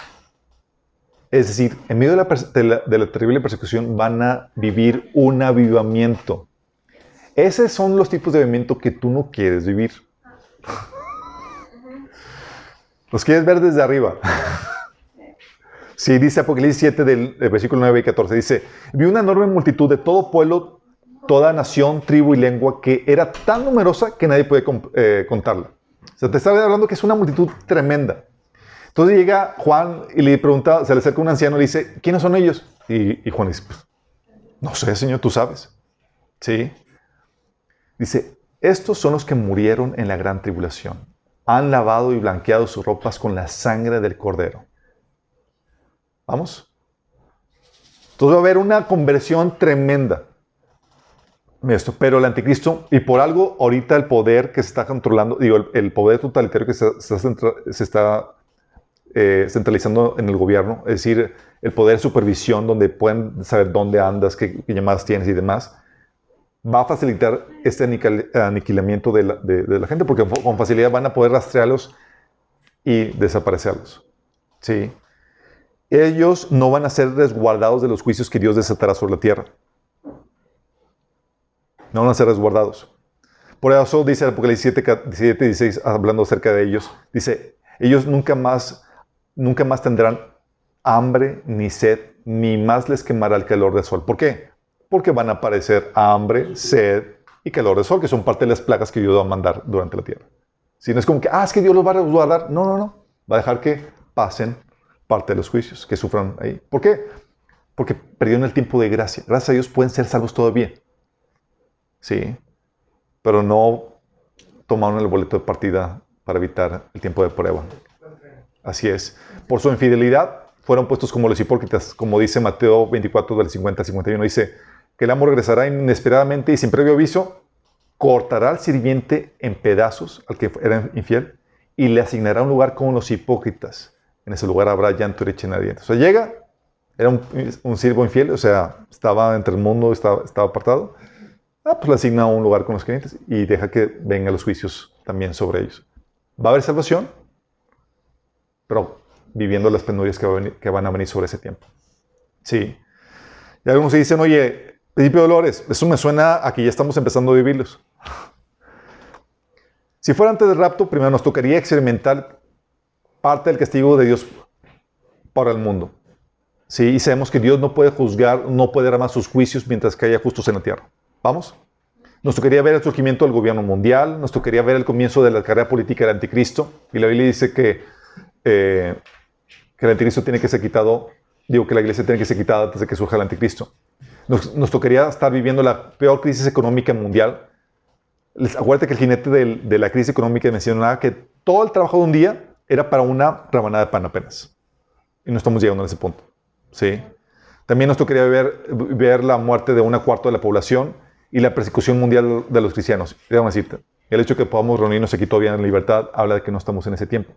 S1: Es decir, en medio de la terrible persecución van a vivir un avivamiento. Esos son los tipos de avivamiento que tú no quieres vivir. Los quieres ver desde arriba. Sí, dice Apocalipsis 7 del versículo 9 y 14. Dice, vi una enorme multitud de todo pueblo, toda nación, tribu y lengua, que era tan numerosa que nadie puede contarla. O sea, te está hablando que es una multitud tremenda. Entonces llega Juan y le pregunta, se le acerca un anciano y le dice, ¿quiénes son ellos? Y Juan dice, pues, no sé, Señor, tú sabes. Sí. Dice, estos son los que murieron en la gran tribulación. Han lavado y blanqueado sus ropas con la sangre del Cordero. ¿Vamos? Entonces va a haber una conversión tremenda. Pero el anticristo, y por algo ahorita el poder que se está controlando, el poder totalitario que se está centralizando en el gobierno, es decir, el poder de supervisión donde pueden saber dónde andas, qué llamadas tienes y demás, va a facilitar este aniquilamiento de la gente, porque con facilidad van a poder rastrearlos y desaparecerlos. ¿Sí? Ellos no van a ser resguardados de los juicios que Dios desatará sobre la tierra. No van a ser resguardados. Por eso dice el Apocalipsis 17 y 16, hablando acerca de ellos, dice, ellos nunca más tendrán hambre ni sed, ni más les quemará el calor del sol. ¿Por qué? Porque van a aparecer hambre, sed y calor del sol, que son parte de las plagas que Dios va a mandar durante la tierra. Si no es como que, es que Dios los va a resguardar. No. Va a dejar que pasen parte de los juicios, que sufran ahí. ¿Por qué? Porque perdieron el tiempo de gracia. Gracias a Dios pueden ser salvos todavía. Sí. Pero no tomaron el boleto de partida para evitar el tiempo de prueba. Así es. Por su infidelidad fueron puestos como los hipócritas, como dice Mateo 24, del 50 al 51. Dice que el amo regresará inesperadamente y sin previo aviso, cortará al sirviente en pedazos, al que era infiel, y le asignará un lugar con los hipócritas. En ese lugar habrá llanto y leche en dientes. O sea, llega, era un siervo infiel, o sea, estaba entre el mundo, estaba apartado. Pues le asigna un lugar con los creyentes y deja que vengan los juicios también sobre ellos. Va a haber salvación, pero viviendo las penurias que van a venir sobre ese tiempo. Sí. Y algunos se dicen, oye, principio de dolores, eso me suena a que ya estamos empezando a vivirlos. Si fuera antes del rapto, primero nos tocaría experimentar parte del castigo de Dios para el mundo. Sí, y sabemos que Dios no puede juzgar, no puede derramar sus juicios mientras que haya justos en la tierra. ¿Vamos? Nos tocaría ver el surgimiento del gobierno mundial, nos tocaría ver el comienzo de la carrera política del anticristo. Y la Biblia dice que el anticristo tiene que ser quitado, que la iglesia tiene que ser quitada antes de que surja el anticristo. Nos tocaría estar viviendo la peor crisis económica mundial. Acuérdate que el jinete de la crisis económica mencionaba que todo el trabajo de un día era para una rebanada de pan apenas. Y no estamos llegando a ese punto. ¿Sí? También nos tocaría ver la muerte de 1/4 de la población y la persecución mundial de los cristianos. Déjame decirte, el hecho de que podamos reunirnos aquí todavía en libertad habla de que no estamos en ese tiempo.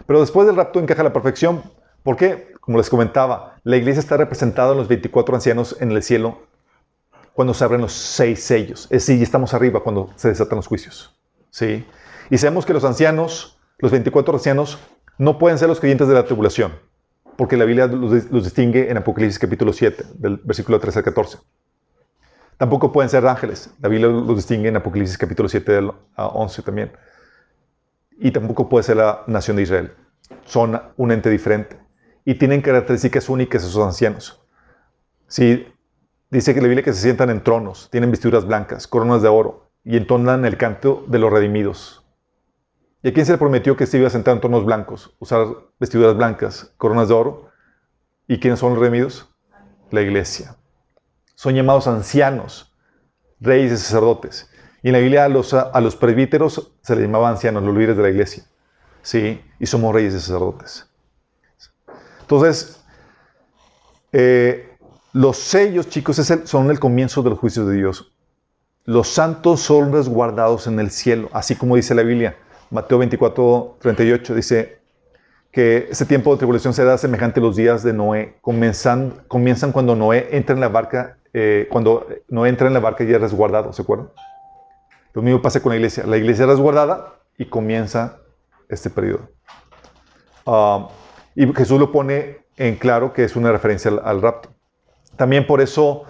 S1: Pero después del rapto encaja la perfección. ¿Por qué? Como les comentaba, la iglesia está representada en los 24 ancianos en el cielo cuando se abren los 6 sellos. Es decir, ya estamos arriba cuando se desatan los juicios. ¿Sí? Y sabemos que los ancianos, los 24 ancianos, no pueden ser los creyentes de la tribulación, porque la Biblia los distingue en Apocalipsis capítulo 7, del versículo 13 al 14. Tampoco pueden ser ángeles. La Biblia los distingue en Apocalipsis capítulo 7 del 11 también. Y tampoco puede ser la nación de Israel. Son un ente diferente. Y tienen características únicas esos ancianos. Sí, dice que la Biblia que se sientan en tronos, tienen vestiduras blancas, coronas de oro, y entonan el canto de los redimidos. ¿Y a quién se le prometió que se iba a sentar en tronos blancos? Usar vestiduras blancas, coronas de oro. ¿Y quiénes son los redimidos? La iglesia. son llamados ancianos, reyes y sacerdotes. Y en la Biblia a los presbíteros se les llamaba ancianos, los líderes de la iglesia. ¿Sí? Y somos reyes y sacerdotes. Entonces, los sellos, chicos, son el comienzo de los juicios de Dios. Los santos son resguardados en el cielo, así como dice la Biblia. Mateo 24:38 dice que ese tiempo de tribulación será semejante a los días de Noé. Comienzan cuando Noé entra en la barca, y es resguardado, ¿se acuerdan? Lo mismo pasa con la iglesia. La iglesia es resguardada y comienza este periodo. Y Jesús lo pone en claro que es una referencia al rapto. También por eso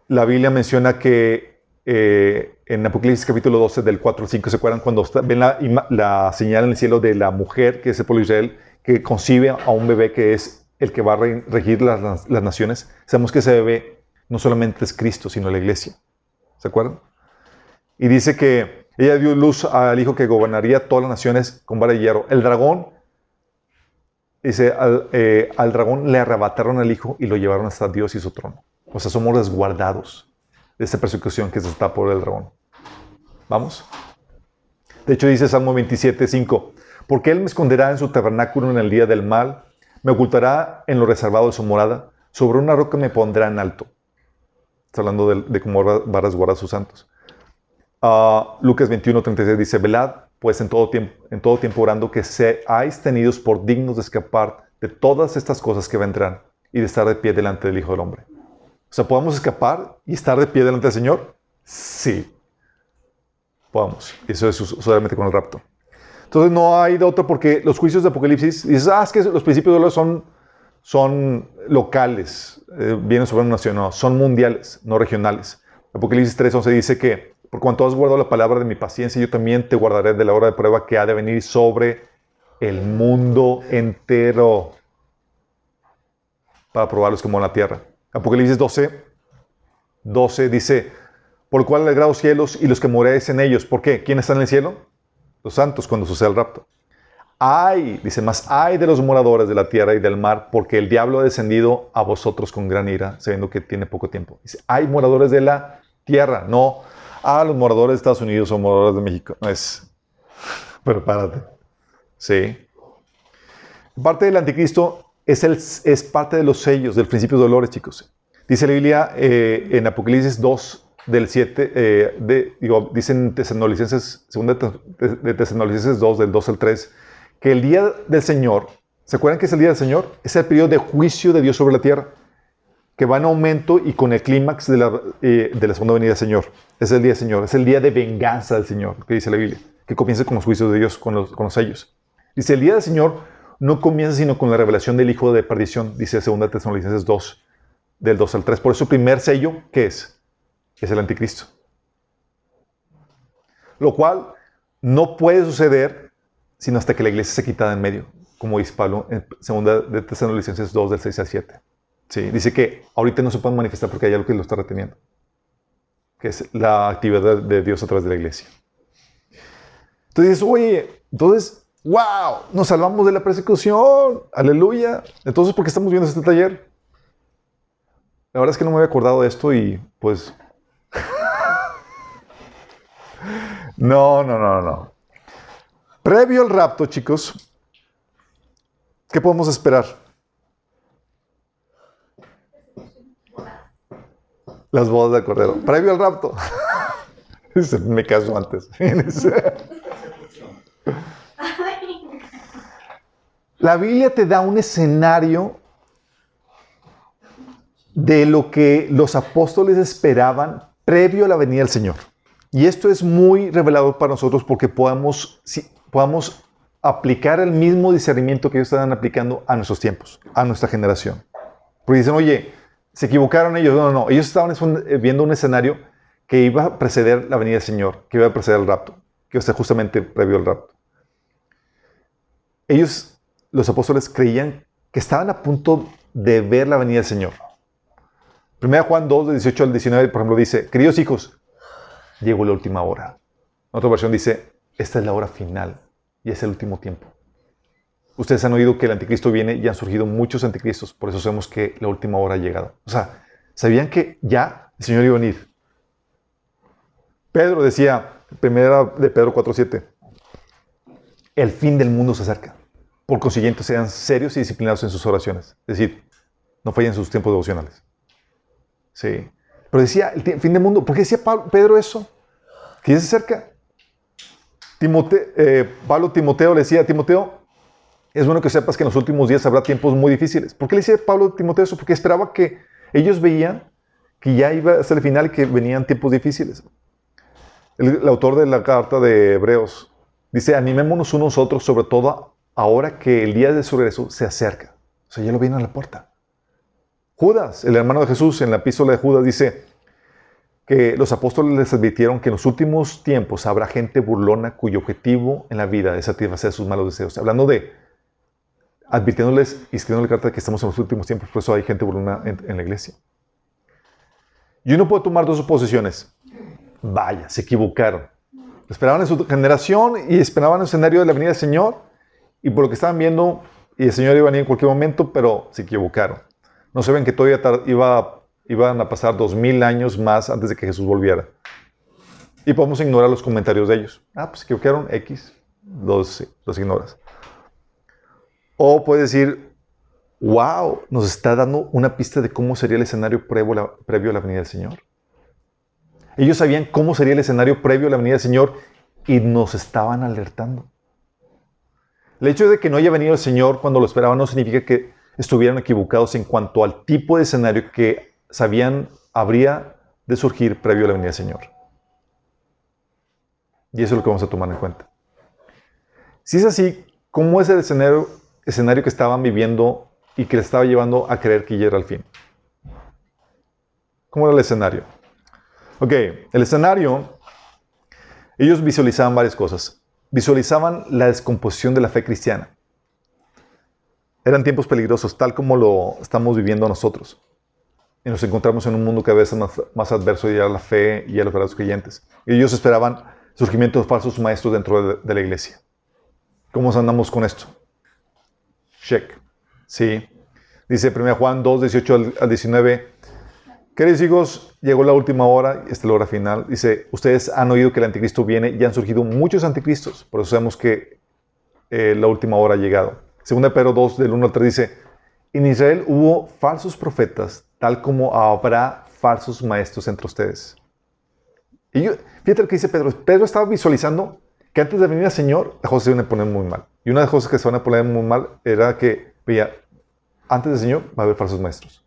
S1: la Biblia menciona que en Apocalipsis capítulo 12 del 4 al 5, ¿se acuerdan? Cuando ven la señal en el cielo de la mujer, que es el pueblo de Israel, que concibe a un bebé que es el que va a regir las naciones. Sabemos que ese bebé no solamente es Cristo, sino la iglesia. ¿Se acuerdan? Y dice que ella dio luz al hijo que gobernaría todas las naciones con vara de hierro. El dragón, dice, al dragón le arrebataron al hijo y lo llevaron hasta Dios y su trono. O sea, somos resguardados de esta persecución que se está por el dragón. ¿Vamos? De hecho, dice Salmo 27:5, porque Él me esconderá en su tabernáculo en el día del mal, me ocultará en lo reservado de su morada, sobre una roca me pondrá en alto. Está hablando de cómo va a resguardar a sus santos. Lucas 21:36 dice, velad, pues en todo tiempo orando, que seáis tenidos por dignos de escapar de todas estas cosas que vendrán y de estar de pie delante del Hijo del Hombre. O sea, ¿podemos escapar y estar de pie delante del Señor? Sí. Podemos. Y eso es solamente con el rapto. Entonces no hay de otro, porque los juicios de Apocalipsis, dices, es que los principios de Dios son locales, vienen sobre una nación. No, son mundiales, no regionales. Apocalipsis 3:11 dice que, por cuanto has guardado la palabra de mi paciencia, yo también te guardaré de la hora de prueba que ha de venir sobre el mundo entero para probar los que moran en la tierra. Apocalipsis 12 dice, por el cual alegraos cielos y los que moréis en ellos. ¿Por qué? ¿Quién está en el cielo? Los santos, cuando suceda el rapto. Ay, dice más, ay de los moradores de la tierra y del mar, porque el diablo ha descendido a vosotros con gran ira, sabiendo que tiene poco tiempo. Dice, hay moradores de la tierra, no los moradores de Estados Unidos o moradores de México. No es, prepárate. Sí. Parte del anticristo es parte de los sellos, del principio de dolores, chicos. Dice la Biblia en Apocalipsis 2, del 7, dicen Tesalonicenses, segunda de Tesalonicenses 2, del 2 al 3, que el día del Señor, ¿se acuerdan que es el día del Señor? Es el periodo de juicio de Dios sobre la tierra, que va en aumento y con el clímax de la segunda venida del Señor. Es el día del Señor, es el día de venganza del Señor, que dice la Biblia, que comienza con los juicios de Dios, con los sellos. Dice, el día del Señor no comienza sino con la revelación del hijo de perdición, dice 2 Tesalonicenses 2, del 2 al 3. Por eso, primer sello, ¿qué es? Es el anticristo. Lo cual no puede suceder sino hasta que la iglesia se quita de en medio, como dice Pablo en 2 de Tesalonicenses 2, del 6 al 7. Sí, dice que ahorita no se pueden manifestar porque hay algo que lo está reteniendo, que es la actividad de Dios a través de la iglesia. Entonces dices, oye, ¡wow! Nos salvamos de la persecución. ¡Aleluya! Entonces, ¿por qué estamos viendo este taller? La verdad es que no me había acordado de esto y pues... No. Previo al rapto, chicos, ¿qué podemos esperar? Las bodas del Cordero. Previo al rapto. Me caso antes. La Biblia te da un escenario de lo que los apóstoles esperaban previo a la venida del Señor. Y esto es muy revelador para nosotros porque podamos aplicar el mismo discernimiento que ellos estaban aplicando a nuestros tiempos, a nuestra generación. Porque dicen, oye, se equivocaron ellos. No. Ellos estaban viendo un escenario que iba a preceder la venida del Señor, que iba a preceder el rapto, que iba a ser justamente previo al rapto. Ellos, los apóstoles, creían que estaban a punto de ver la venida del Señor. 1 Juan 2, de 18 al 19, por ejemplo, dice, queridos hijos, llegó la última hora. En otra versión dice, esta es la hora final y es el último tiempo. ustedes han oído que el anticristo viene y han surgido muchos anticristos, por eso sabemos que la última hora ha llegado. O sea, sabían que ya el Señor iba a venir. Pedro decía, primera de Pedro 4:7, el fin del mundo se acerca. Por consiguiente, sean serios y disciplinados en sus oraciones. Es decir, no fallen en sus tiempos devocionales. Sí. Pero decía, el fin del mundo. ¿Por qué decía Pedro eso? Que ya se acerca. Pablo Timoteo le decía a Timoteo, es bueno que sepas que en los últimos días habrá tiempos muy difíciles. ¿Por qué le decía Pablo a Timoteo eso? Porque esperaba que ellos veían que ya iba a ser el final y que venían tiempos difíciles. El autor de la carta de Hebreos dice, animémonos unos a otros, sobre todo ahora que el día de su regreso se acerca. O sea, ya lo viene a la puerta. Judas, el hermano de Jesús, en la epístola de Judas dice que los apóstoles les advirtieron que en los últimos tiempos habrá gente burlona cuyo objetivo en la vida es satisfacer sus malos deseos. Hablando de, advirtiéndoles y escribiéndoles carta de que estamos en los últimos tiempos, por eso hay gente burlona en la iglesia. Y uno puede tomar dos suposiciones. Vaya, se equivocaron. Esperaban en su generación y esperaban el escenario de la venida del Señor, y por lo que estaban viendo, y el Señor iba a venir en cualquier momento, pero se equivocaron. No saben que todavía iban a pasar 2000 años más antes de que Jesús volviera. Y podemos ignorar los comentarios de ellos. Pues se equivocaron, X, los ignoras. O puedes decir, wow, nos está dando una pista de cómo sería el escenario previo a la venida del Señor. Ellos sabían cómo sería el escenario previo a la venida del Señor y nos estaban alertando. El hecho de que no haya venido el Señor cuando lo esperaban no significa que estuvieran equivocados en cuanto al tipo de escenario que sabían habría de surgir previo a la venida del Señor. Y eso es lo que vamos a tomar en cuenta. Si es así, ¿cómo es el escenario que estaban viviendo y que les estaba llevando a creer que ya era el fin? ¿Cómo era el escenario? Ok, el escenario, ellos visualizaban varias cosas. Visualizaban la descomposición de la fe cristiana. Eran tiempos peligrosos, tal como lo estamos viviendo nosotros. Y nos encontramos en un mundo cada vez más adverso a la fe y a los verdaderos creyentes. Y ellos esperaban surgimiento de falsos maestros dentro de la iglesia. ¿Cómo andamos con esto? Check. Sí. Dice 1 Juan 2, 18 al 19. Queridos hijos, llegó la última hora, esta es la hora final. Dice, ustedes han oído que el anticristo viene y han surgido muchos anticristos. Por eso sabemos que la última hora ha llegado. 2 Pedro 2, del 1 al 3 dice, en Israel hubo falsos profetas, tal como habrá falsos maestros entre ustedes. Y fíjate lo que dice Pedro. Pedro estaba visualizando que antes de venir al Señor, las cosas se iban a poner muy mal. Y una de las cosas que se van a poner muy mal era que veía, antes del Señor va a haber falsos maestros.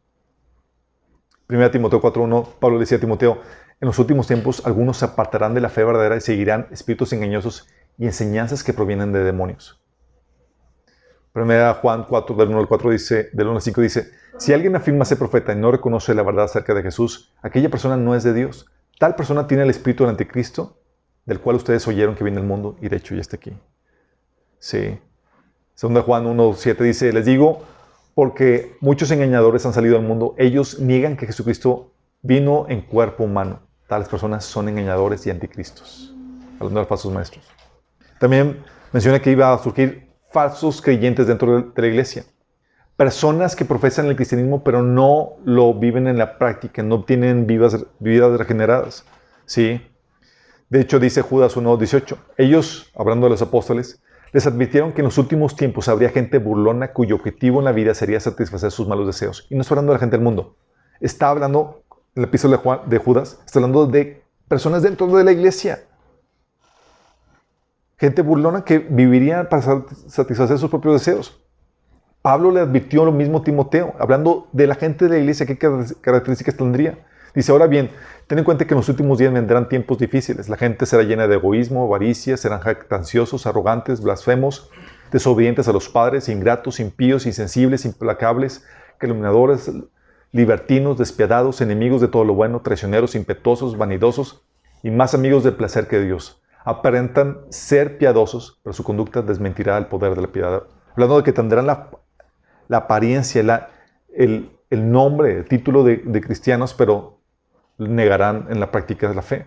S1: 1 Timoteo 4:1, Pablo le decía a Timoteo, en los últimos tiempos algunos se apartarán de la fe verdadera y seguirán espíritus engañosos y enseñanzas que provienen de demonios. 1 Juan 4, del 1 al 4 dice, del 1 al 5 dice, si alguien afirma ser profeta y no reconoce la verdad acerca de Jesús, aquella persona no es de Dios. Tal persona tiene el espíritu del anticristo, del cual ustedes oyeron que viene el mundo y de hecho ya está aquí. Sí. 2 Juan 1:7 dice, les digo, porque muchos engañadores han salido al mundo, ellos niegan que Jesucristo vino en cuerpo humano. Tales personas son engañadores y anticristos. Hablando de falsos maestros. También menciona que iba a surgir falsos creyentes dentro de la iglesia. Personas que profesan el cristianismo pero no lo viven en la práctica, no tienen vidas regeneradas. ¿Sí? De hecho dice Judas 1:18. Ellos, hablando de los apóstoles, les advirtieron que en los últimos tiempos habría gente burlona cuyo objetivo en la vida sería satisfacer sus malos deseos. Y no está hablando de la gente del mundo. Está hablando, en el epístola de Judas, está hablando de personas dentro de la iglesia. Gente burlona que viviría para satisfacer sus propios deseos. Pablo le advirtió lo mismo a Timoteo, hablando de la gente de la iglesia, qué características tendría. Dice, ahora bien, ten en cuenta que en los últimos días vendrán tiempos difíciles. La gente será llena de egoísmo, avaricia, serán jactanciosos, arrogantes, blasfemos, desobedientes a los padres, ingratos, impíos, insensibles, implacables, calumniadores, libertinos, despiadados, enemigos de todo lo bueno, traicioneros, impetuosos, vanidosos y más amigos del placer que de Dios. Aparentan ser piadosos, pero su conducta desmentirá el poder de la piedad. Hablando de que tendrán la apariencia, el nombre, el título de cristianos, pero negarán en la práctica de la fe.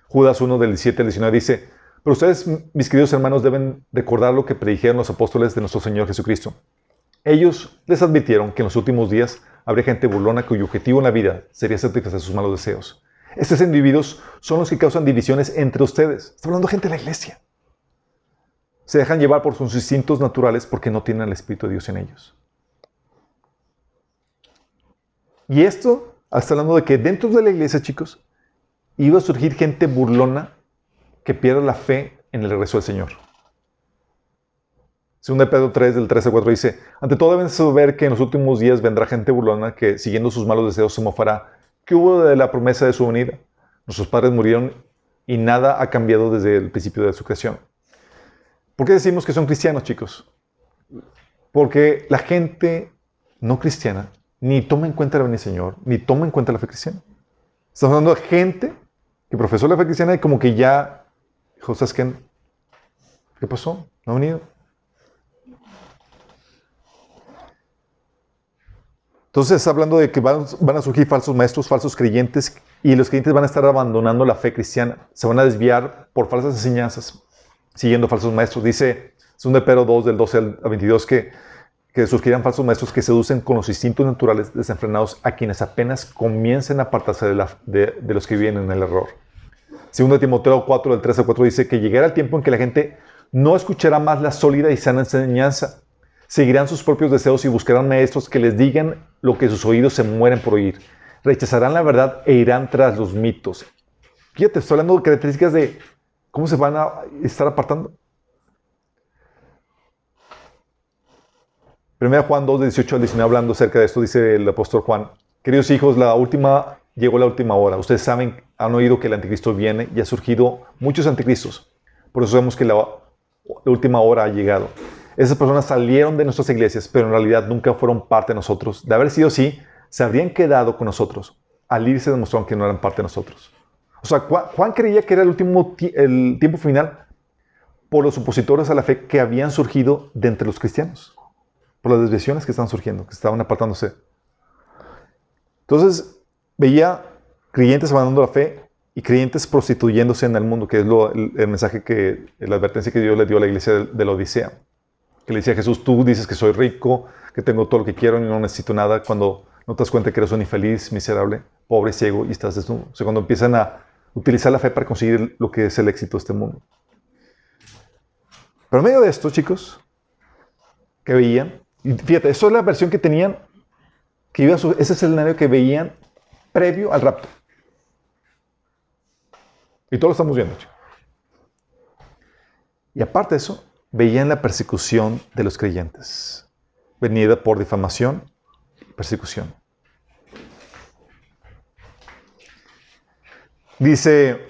S1: Judas 1, del 17 al 19 dice, Pero ustedes, mis queridos hermanos, deben recordar lo que predijeron los apóstoles de nuestro Señor Jesucristo. Ellos les advirtieron que en los últimos días habría gente burlona cuyo objetivo en la vida sería satisfacer sus malos deseos. Estos individuos son los que causan divisiones entre ustedes. Está hablando de gente de la iglesia. Se dejan llevar por sus instintos naturales porque no tienen el Espíritu de Dios en ellos. Y esto está hablando de que dentro de la iglesia, chicos, iba a surgir gente burlona que pierda la fe en el regreso del Señor. Según de Pedro 3, del 3 al 4, dice: ante todo deben saber que en los últimos días vendrá gente burlona que, siguiendo sus malos deseos, se mofará. ¿Qué hubo de la promesa de su venida? Nuestros padres murieron y nada ha cambiado desde el principio de su creación. ¿Por qué decimos que son cristianos, chicos? Porque la gente no cristiana ni toma en cuenta la venida del Señor, ni toma en cuenta la fe cristiana. Estamos hablando de gente que profesó la fe cristiana y como que ya dijo: ¿sabes qué? ¿Qué pasó? ¿No ha venido? Entonces está hablando de que van a surgir falsos maestros, falsos creyentes, y los creyentes van a estar abandonando la fe cristiana. Se van a desviar por falsas enseñanzas, siguiendo falsos maestros. Dice 2 Pedro 2, del 12 al 22, que surgirán falsos maestros que seducen con los instintos naturales desenfrenados a quienes apenas comiencen a apartarse de los que viven en el error. 2 Timoteo 4, del 3 al 4, dice que llegará el tiempo en que la gente no escuchará más la sólida y sana enseñanza. Seguirán sus propios deseos y buscarán maestros que les digan lo que sus oídos se mueren por oír. Rechazarán la verdad e irán tras los mitos. Fíjate, estoy hablando de características de cómo se van a estar apartando. 1 Juan 2, de 18 al 19, hablando acerca de esto, dice el apóstol Juan: queridos hijos, llegó la última hora. Ustedes saben, han oído que el anticristo viene y ha surgido muchos anticristos. Por eso sabemos que la última hora ha llegado. Esas personas salieron de nuestras iglesias, pero en realidad nunca fueron parte de nosotros. De haber sido así, se habrían quedado con nosotros. Al irse demostraron que no eran parte de nosotros. O sea, Juan creía que era el tiempo final por los opositores a la fe que habían surgido de entre los cristianos. Por las desviaciones que estaban surgiendo, que estaban apartándose. Entonces, veía creyentes abandonando la fe y creyentes prostituyéndose en el mundo, que es el mensaje la advertencia que Dios le dio a la iglesia de la Odisea. Que le decía a Jesús: tú dices que soy rico, que tengo todo lo que quiero y no necesito nada, cuando no te das cuenta que eres un infeliz, miserable, pobre, ciego y estás desnudo. O sea, cuando empiezan a utilizar la fe para conseguir lo que es el éxito de este mundo. Pero en medio de esto, chicos, que veían, y fíjate, eso es la versión que tenían, ese es el escenario que veían previo al rapto. Y todos lo estamos viendo, chicos. Y aparte de eso, veían la persecución de los creyentes, venida por difamación y persecución. Dice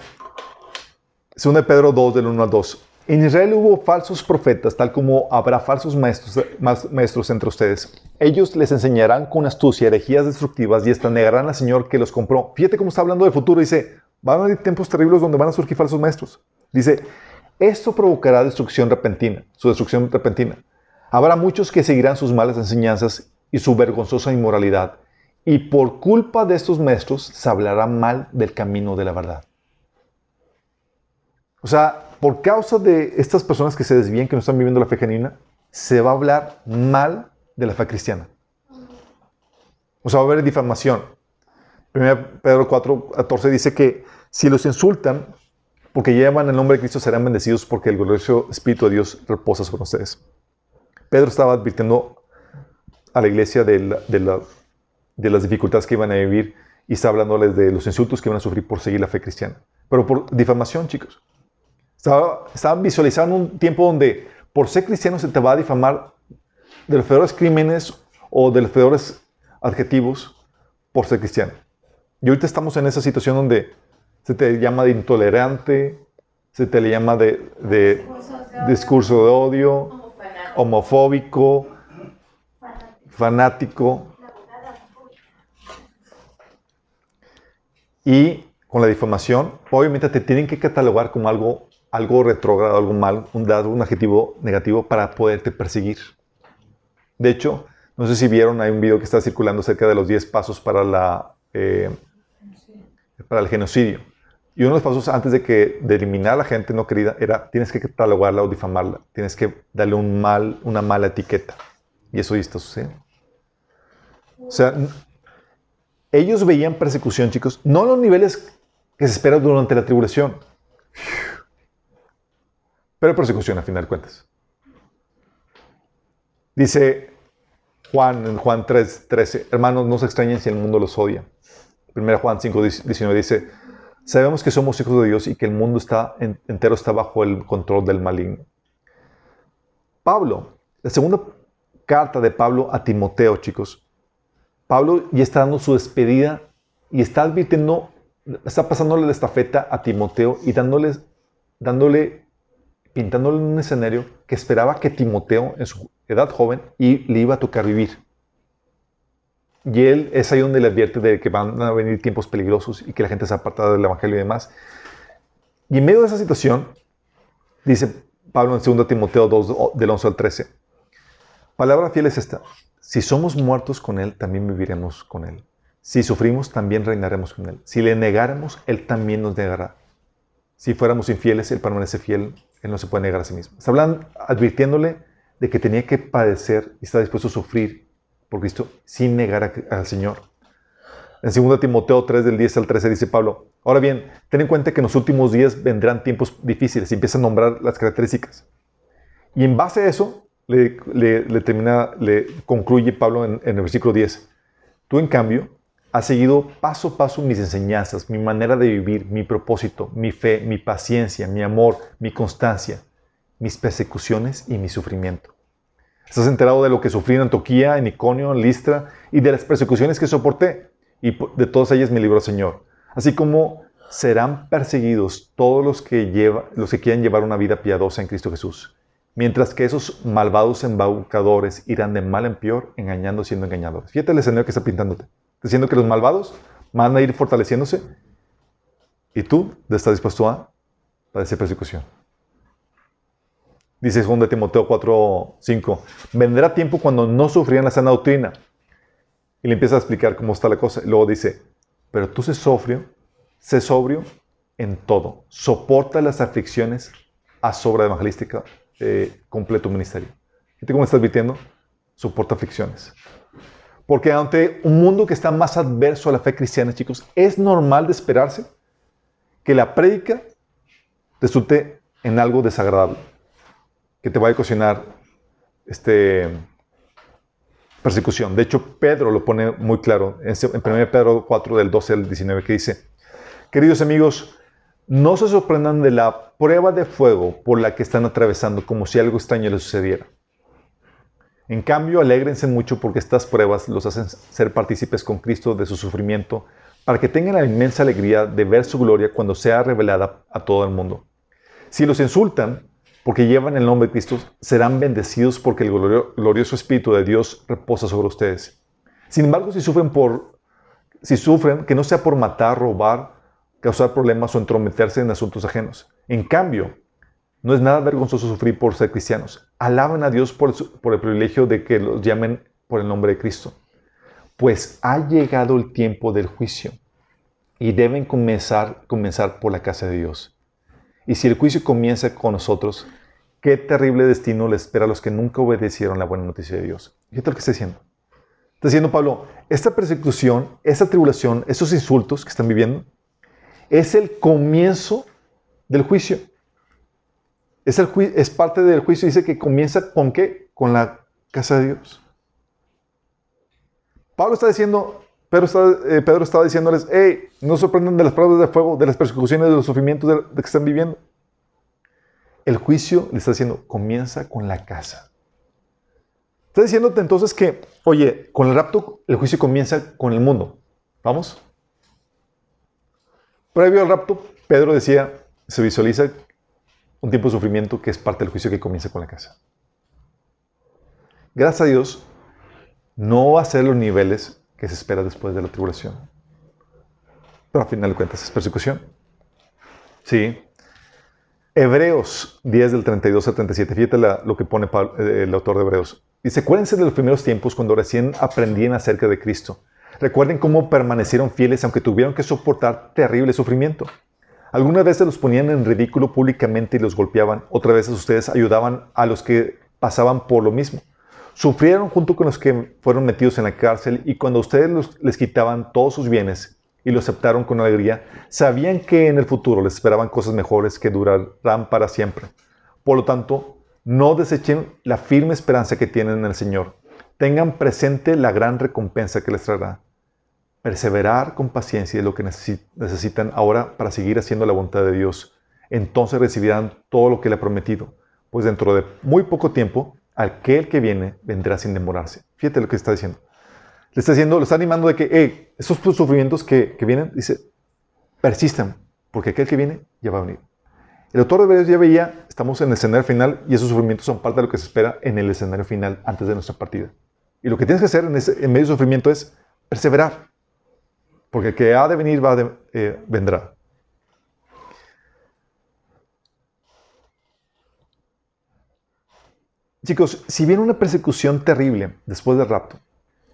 S1: 2 Pedro 2, del 1 al 2. En Israel hubo falsos profetas, tal como habrá falsos maestros entre ustedes. Ellos les enseñarán con astucia herejías destructivas y hasta negarán al Señor que los compró. Fíjate cómo está hablando del futuro. Dice: van a haber tiempos terribles donde van a surgir falsos maestros. Dice: esto provocará su destrucción repentina. Habrá muchos que seguirán sus malas enseñanzas y su vergonzosa inmoralidad. Y por culpa de estos maestros se hablará mal del camino de la verdad. O sea, por causa de estas personas que se desvían, que no están viviendo la fe genuina, se va a hablar mal de la fe cristiana. O sea, va a haber difamación. 1 Pedro 4, 14 dice que si los insultan porque llevan el nombre de Cristo, serán bendecidos porque el glorioso Espíritu de Dios reposa sobre ustedes. Pedro estaba advirtiendo a la iglesia de las dificultades que iban a vivir y está hablándoles de los insultos que iban a sufrir por seguir la fe cristiana. Pero por difamación, chicos. Estaba visualizando un tiempo donde por ser cristiano se te va a difamar de los peores crímenes o de los peores adjetivos por ser cristiano. Y ahorita estamos en esa situación donde se te llama de intolerante, se te le llama de discurso de odio, homofóbico, fanático. Y con la difamación, obviamente te tienen que catalogar como algo retrógrado, algo mal, un adjetivo negativo para poderte perseguir. De hecho, no sé si vieron, hay un video que está circulando acerca de los 10 pasos para el genocidio. Y uno de los pasos antes de eliminar a la gente no querida era, tienes que catalogarla o difamarla. Tienes que darle una mala etiqueta. Y eso ya está sucediendo. O sea, ellos veían persecución, chicos, no a los niveles que se esperan durante la tribulación, pero persecución a final de cuentas. Dice Juan, en Juan 3:13, hermanos, no se extrañen si el mundo los odia. 1 Juan 5:19 dice, sabemos que somos hijos de Dios y que el mundo entero está bajo el control del maligno. Pablo, la segunda carta de Pablo a Timoteo, chicos, Pablo ya está dando su despedida y está advirtiendo, está pasándole la estafeta a Timoteo y pintándole un escenario que esperaba que Timoteo, en su edad joven, le iba a tocar vivir. Y él es ahí donde le advierte de que van a venir tiempos peligrosos y que la gente se aparta del evangelio y demás. Y en medio de esa situación, dice Pablo en 2 Timoteo 2, del 11 al 13, palabra fiel es esta: si somos muertos con Él, también viviremos con Él. Si sufrimos, también reinaremos con Él. Si le negáramos, Él también nos negará. Si fuéramos infieles, Él permanece fiel. Él no se puede negar a sí mismo. Está hablando, advirtiéndole de que tenía que padecer y está dispuesto a sufrir por Cristo sin negar al Señor. En 2 Timoteo 3, del 10 al 13, dice Pablo, ahora bien, ten en cuenta que en los últimos días vendrán tiempos difíciles y empieza a nombrar las características. Y en base a eso, le concluye Pablo en el versículo 10. Tú, en cambio, has seguido paso a paso mis enseñanzas, mi manera de vivir, mi propósito, mi fe, mi paciencia, mi amor, mi constancia, mis persecuciones y mi sufrimiento. Estás enterado de lo que sufrí en Antioquía, en Iconio, en Listra, y de las persecuciones que soporté, y de todas ellas me libró el Señor. Así como serán perseguidos todos los que quieran llevar una vida piadosa en Cristo Jesús. Mientras que esos malvados embaucadores irán de mal en peor, engañando siendo engañadores. Fíjate el escenario que está pintándote. Diciendo que los malvados van a ir fortaleciéndose y tú estás dispuesto a padecer persecución. Dice 2 Timoteo 4:5, vendrá tiempo cuando no sufrirán la sana doctrina. Y le empieza a explicar cómo está la cosa. Y luego dice, pero tú sé sobrio en todo. Soporta las aflicciones, haz obra evangelística, completo ministerio. ¿Fíjate cómo está advirtiendo? Soporta aflicciones. Porque ante un mundo que está más adverso a la fe cristiana, chicos, es normal de esperarse que la prédica resulte en algo desagradable, que te vaya a ocasionar persecución. De hecho, Pedro lo pone muy claro en 1 Pedro 4, del 12 al 19, que dice, queridos amigos, no se sorprendan de la prueba de fuego por la que están atravesando como si algo extraño les sucediera. En cambio, alégrense mucho porque estas pruebas los hacen ser partícipes con Cristo de su sufrimiento para que tengan la inmensa alegría de ver su gloria cuando sea revelada a todo el mundo. Si los insultan porque llevan el nombre de Cristo, serán bendecidos porque el glorioso Espíritu de Dios reposa sobre ustedes. Sin embargo, si sufren, que no sea por matar, robar, causar problemas o entrometerse en asuntos ajenos. En cambio, no es nada vergonzoso sufrir por ser cristianos. Alaben a Dios por el privilegio de que los llamen por el nombre de Cristo. Pues ha llegado el tiempo del juicio y deben comenzar por la casa de Dios. Y si el juicio comienza con nosotros, qué terrible destino le espera a los que nunca obedecieron la buena noticia de Dios. Fíjate lo que está diciendo. Está diciendo Pablo, esta persecución, esta tribulación, esos insultos que están viviendo, es el comienzo del juicio. Es parte del juicio. Dice que comienza ¿con qué? Con la casa de Dios. Pedro estaba diciéndoles, hey, no se sorprendan de las pruebas de fuego, de las persecuciones, de los sufrimientos de que están viviendo. El juicio, le está diciendo, comienza con la casa. Está diciéndote entonces que, oye, con el rapto, el juicio comienza con el mundo. ¿Vamos? Previo al rapto, Pedro decía, se visualiza un tiempo de sufrimiento que es parte del juicio que comienza con la casa. Gracias a Dios, no va a ser los niveles que se espera después de la tribulación. Pero al final de cuentas es persecución. Sí. Hebreos 10 del 32 al 37. Fíjate lo que pone el autor de Hebreos. Dice, acuérdense de los primeros tiempos cuando recién aprendían acerca de Cristo. Recuerden cómo permanecieron fieles aunque tuvieron que soportar terrible sufrimiento. Algunas veces los ponían en ridículo públicamente y los golpeaban. Otras veces ustedes ayudaban a los que pasaban por lo mismo. Sufrieron junto con los que fueron metidos en la cárcel y cuando ustedes les quitaban todos sus bienes y lo aceptaron con alegría, sabían que en el futuro les esperaban cosas mejores que durarán para siempre. Por lo tanto, no desechen la firme esperanza que tienen en el Señor. Tengan presente la gran recompensa que les traerá. Perseverar con paciencia es lo que necesitan ahora para seguir haciendo la voluntad de Dios. Entonces recibirán todo lo que le ha prometido, pues dentro de muy poco tiempo, aquel que viene vendrá sin demorarse. Fíjate lo que está diciendo. Le está diciendo, le está animando de que esos sufrimientos que vienen, dice, persistan, porque aquel que viene ya va a venir. El autor de Hebreos ya veía, estamos en el escenario final y esos sufrimientos son parte de lo que se espera en el escenario final antes de nuestra partida. Y lo que tienes que hacer en medio de sufrimiento es perseverar, porque el que ha de venir vendrá. Chicos, si viene una persecución terrible después del rapto,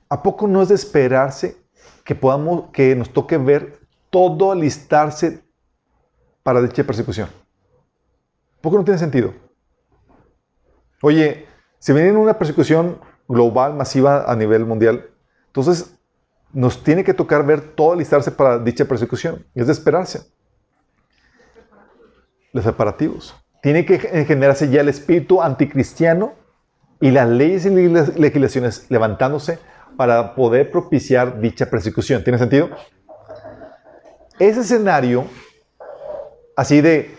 S1: ¿a poco no es de esperarse que nos toque ver todo alistarse para dicha persecución? ¿A poco no tiene sentido? Oye, si viene una persecución global, masiva a nivel mundial, entonces nos tiene que tocar ver todo alistarse para dicha persecución. Es de esperarse. Los preparativos. Tiene que generarse ya el espíritu anticristiano y las leyes y legislaciones levantándose para poder propiciar dicha persecución. ¿Tiene sentido? Ese escenario, así de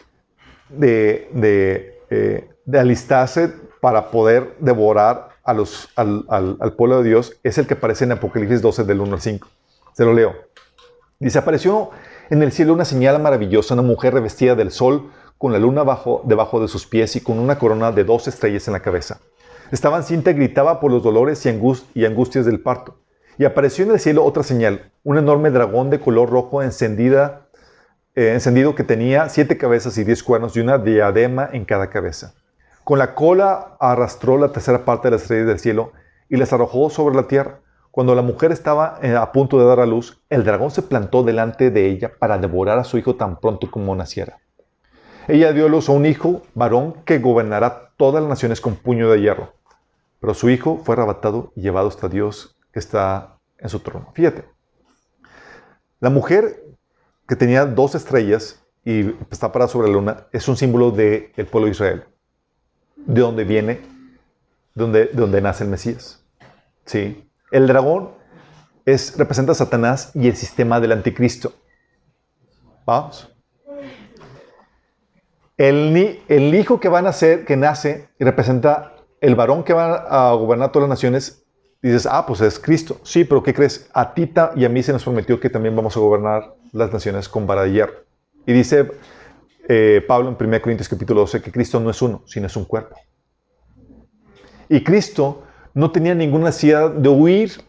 S1: alistarse para poder devorar al pueblo de Dios, es el que aparece en Apocalipsis 12, del 1 al 5. Se lo leo. Dice, apareció en el cielo una señal maravillosa, una mujer revestida del sol, con la luna debajo de sus pies y con una corona de 2 estrellas en la cabeza. Estaba encinta y gritaba por los dolores y angustias del parto. Y apareció en el cielo otra señal, un enorme dragón de color rojo encendido que tenía 7 cabezas y 10 cuernos y una diadema en cada cabeza. Con la cola arrastró la tercera parte de las estrellas del cielo y las arrojó sobre la tierra. Cuando la mujer estaba a punto de dar a luz, el dragón se plantó delante de ella para devorar a su hijo tan pronto como naciera. Ella dio a luz a un hijo varón que gobernará todas las naciones con puño de hierro. Pero su hijo fue arrebatado y llevado hasta Dios que está en su trono. Fíjate, la mujer que tenía 2 estrellas y está parada sobre la luna es un símbolo del pueblo de Israel, de donde viene, donde nace el Mesías. ¿Sí? El dragón representa a Satanás y el sistema del anticristo. ¿Vamos? El hijo que va a nacer, que nace, representa el varón que va a gobernar todas las naciones. Dices, pues es Cristo. Sí, pero ¿qué crees? A ti y a mí se nos prometió que también vamos a gobernar las naciones con vara de hierro. Y dice Pablo en 1 Corintios capítulo 12 que Cristo no es uno, sino es un cuerpo. Y Cristo no tenía ninguna necesidad de huir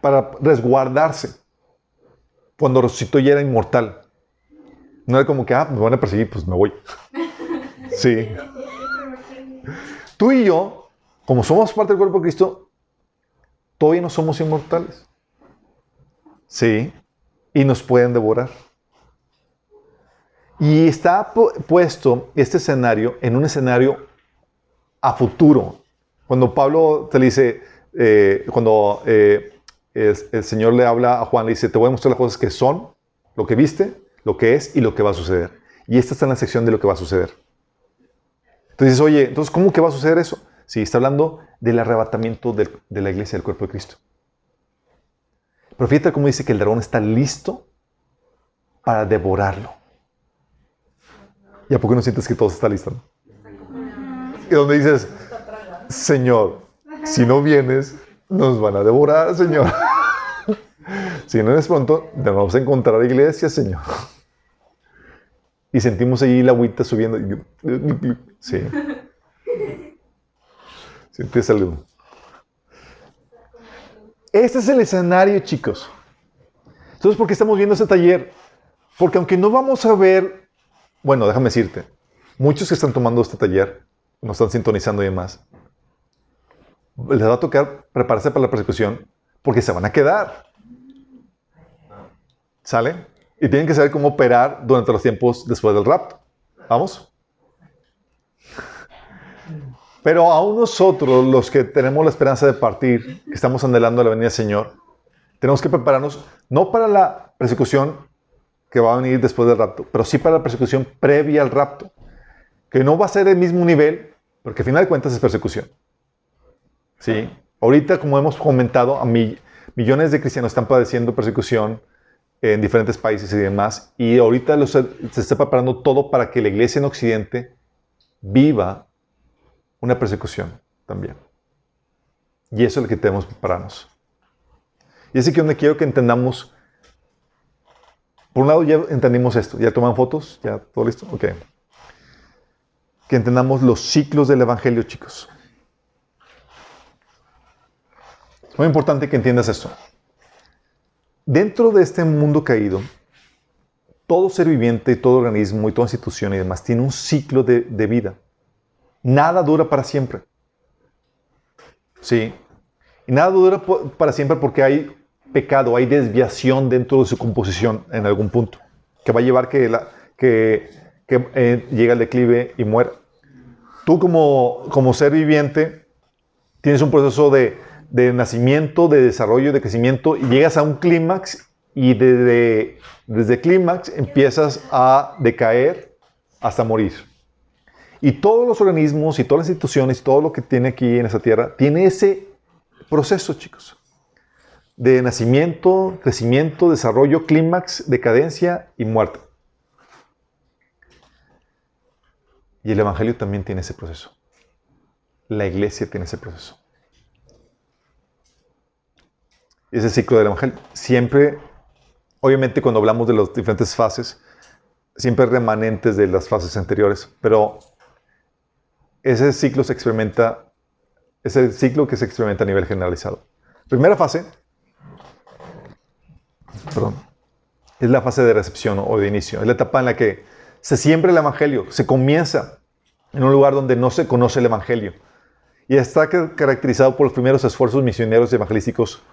S1: para resguardarse. Cuando resucitó ya era inmortal. No era como que, me van a perseguir, pues me voy. Sí. Tú y yo, como somos parte del cuerpo de Cristo, todavía no somos inmortales. Sí. Y nos pueden devorar. Y está puesto este escenario en un escenario a futuro. Cuando Pablo te dice, el Señor le habla a Juan, le dice, te voy a mostrar las cosas que son, lo que viste, lo que es y lo que va a suceder. Y esta está en la sección de lo que va a suceder. Entonces dices, oye, entonces, ¿cómo que va a suceder eso? Sí, está hablando del arrebatamiento de la iglesia, del cuerpo de Cristo. Pero fíjate cómo dice que el dragón está listo para devorarlo. ¿Y a poco no sientes que todo está listo? ¿No? Y donde dices, Señor, si no vienes, nos van a devorar, Señor. Si no es pronto, nos vamos a encontrar iglesia, Señor. Y sentimos ahí la agüita subiendo. Sí. Sientes algo. Este es el escenario, chicos. Entonces, ¿por qué estamos viendo este taller? Porque aunque no vamos a ver, bueno, déjame decirte, muchos que están tomando este taller, nos están sintonizando y demás, les va a tocar prepararse para la persecución porque se van a quedar. ¿Sale? Y tienen que saber cómo operar durante los tiempos después del rapto. ¿Vamos? Pero aún nosotros, los que tenemos la esperanza de partir, que estamos anhelando la venida del Señor, tenemos que prepararnos no para la persecución que va a venir después del rapto, pero sí para la persecución previa al rapto, que no va a ser el mismo nivel, porque al final de cuentas es persecución. ¿Sí? Ahorita, como hemos comentado, millones de cristianos están padeciendo persecución en diferentes países y demás, y ahorita se está preparando todo para que la iglesia en Occidente viva una persecución también. Y eso es lo que tenemos que prepararnos. Y es aquí donde quiero que entendamos. Por un lado ya entendimos esto. ¿Ya toman fotos? ¿Ya todo listo? Ok. Que entendamos los ciclos del Evangelio, chicos. Es muy importante que entiendas esto. Dentro de este mundo caído, todo ser viviente, todo organismo y toda institución y demás tiene un ciclo de vida. Nada dura para siempre. ¿Sí? Y nada dura para siempre porque hay pecado, hay desviación dentro de su composición en algún punto, que va a llevar que llegue al declive y muera. Tú como ser viviente tienes un proceso de nacimiento, de desarrollo, de crecimiento, y llegas a un clímax y desde clímax empiezas a decaer hasta morir. Y todos los organismos y todas las instituciones, todo lo que tiene aquí en esta tierra, tiene ese proceso, chicos. De nacimiento, crecimiento, desarrollo, clímax, decadencia y muerte. Y el Evangelio también tiene ese proceso. La iglesia tiene ese proceso. Ese ciclo del Evangelio. Siempre, obviamente cuando hablamos de las diferentes fases, siempre remanentes de las fases anteriores, pero ese ciclo es el ciclo que se experimenta a nivel generalizado. Primera fase, es la fase de recepción o de inicio. Es la etapa en la que se siembra el Evangelio, se comienza en un lugar donde no se conoce el Evangelio. Y está caracterizado por los primeros esfuerzos misioneros y evangelísticos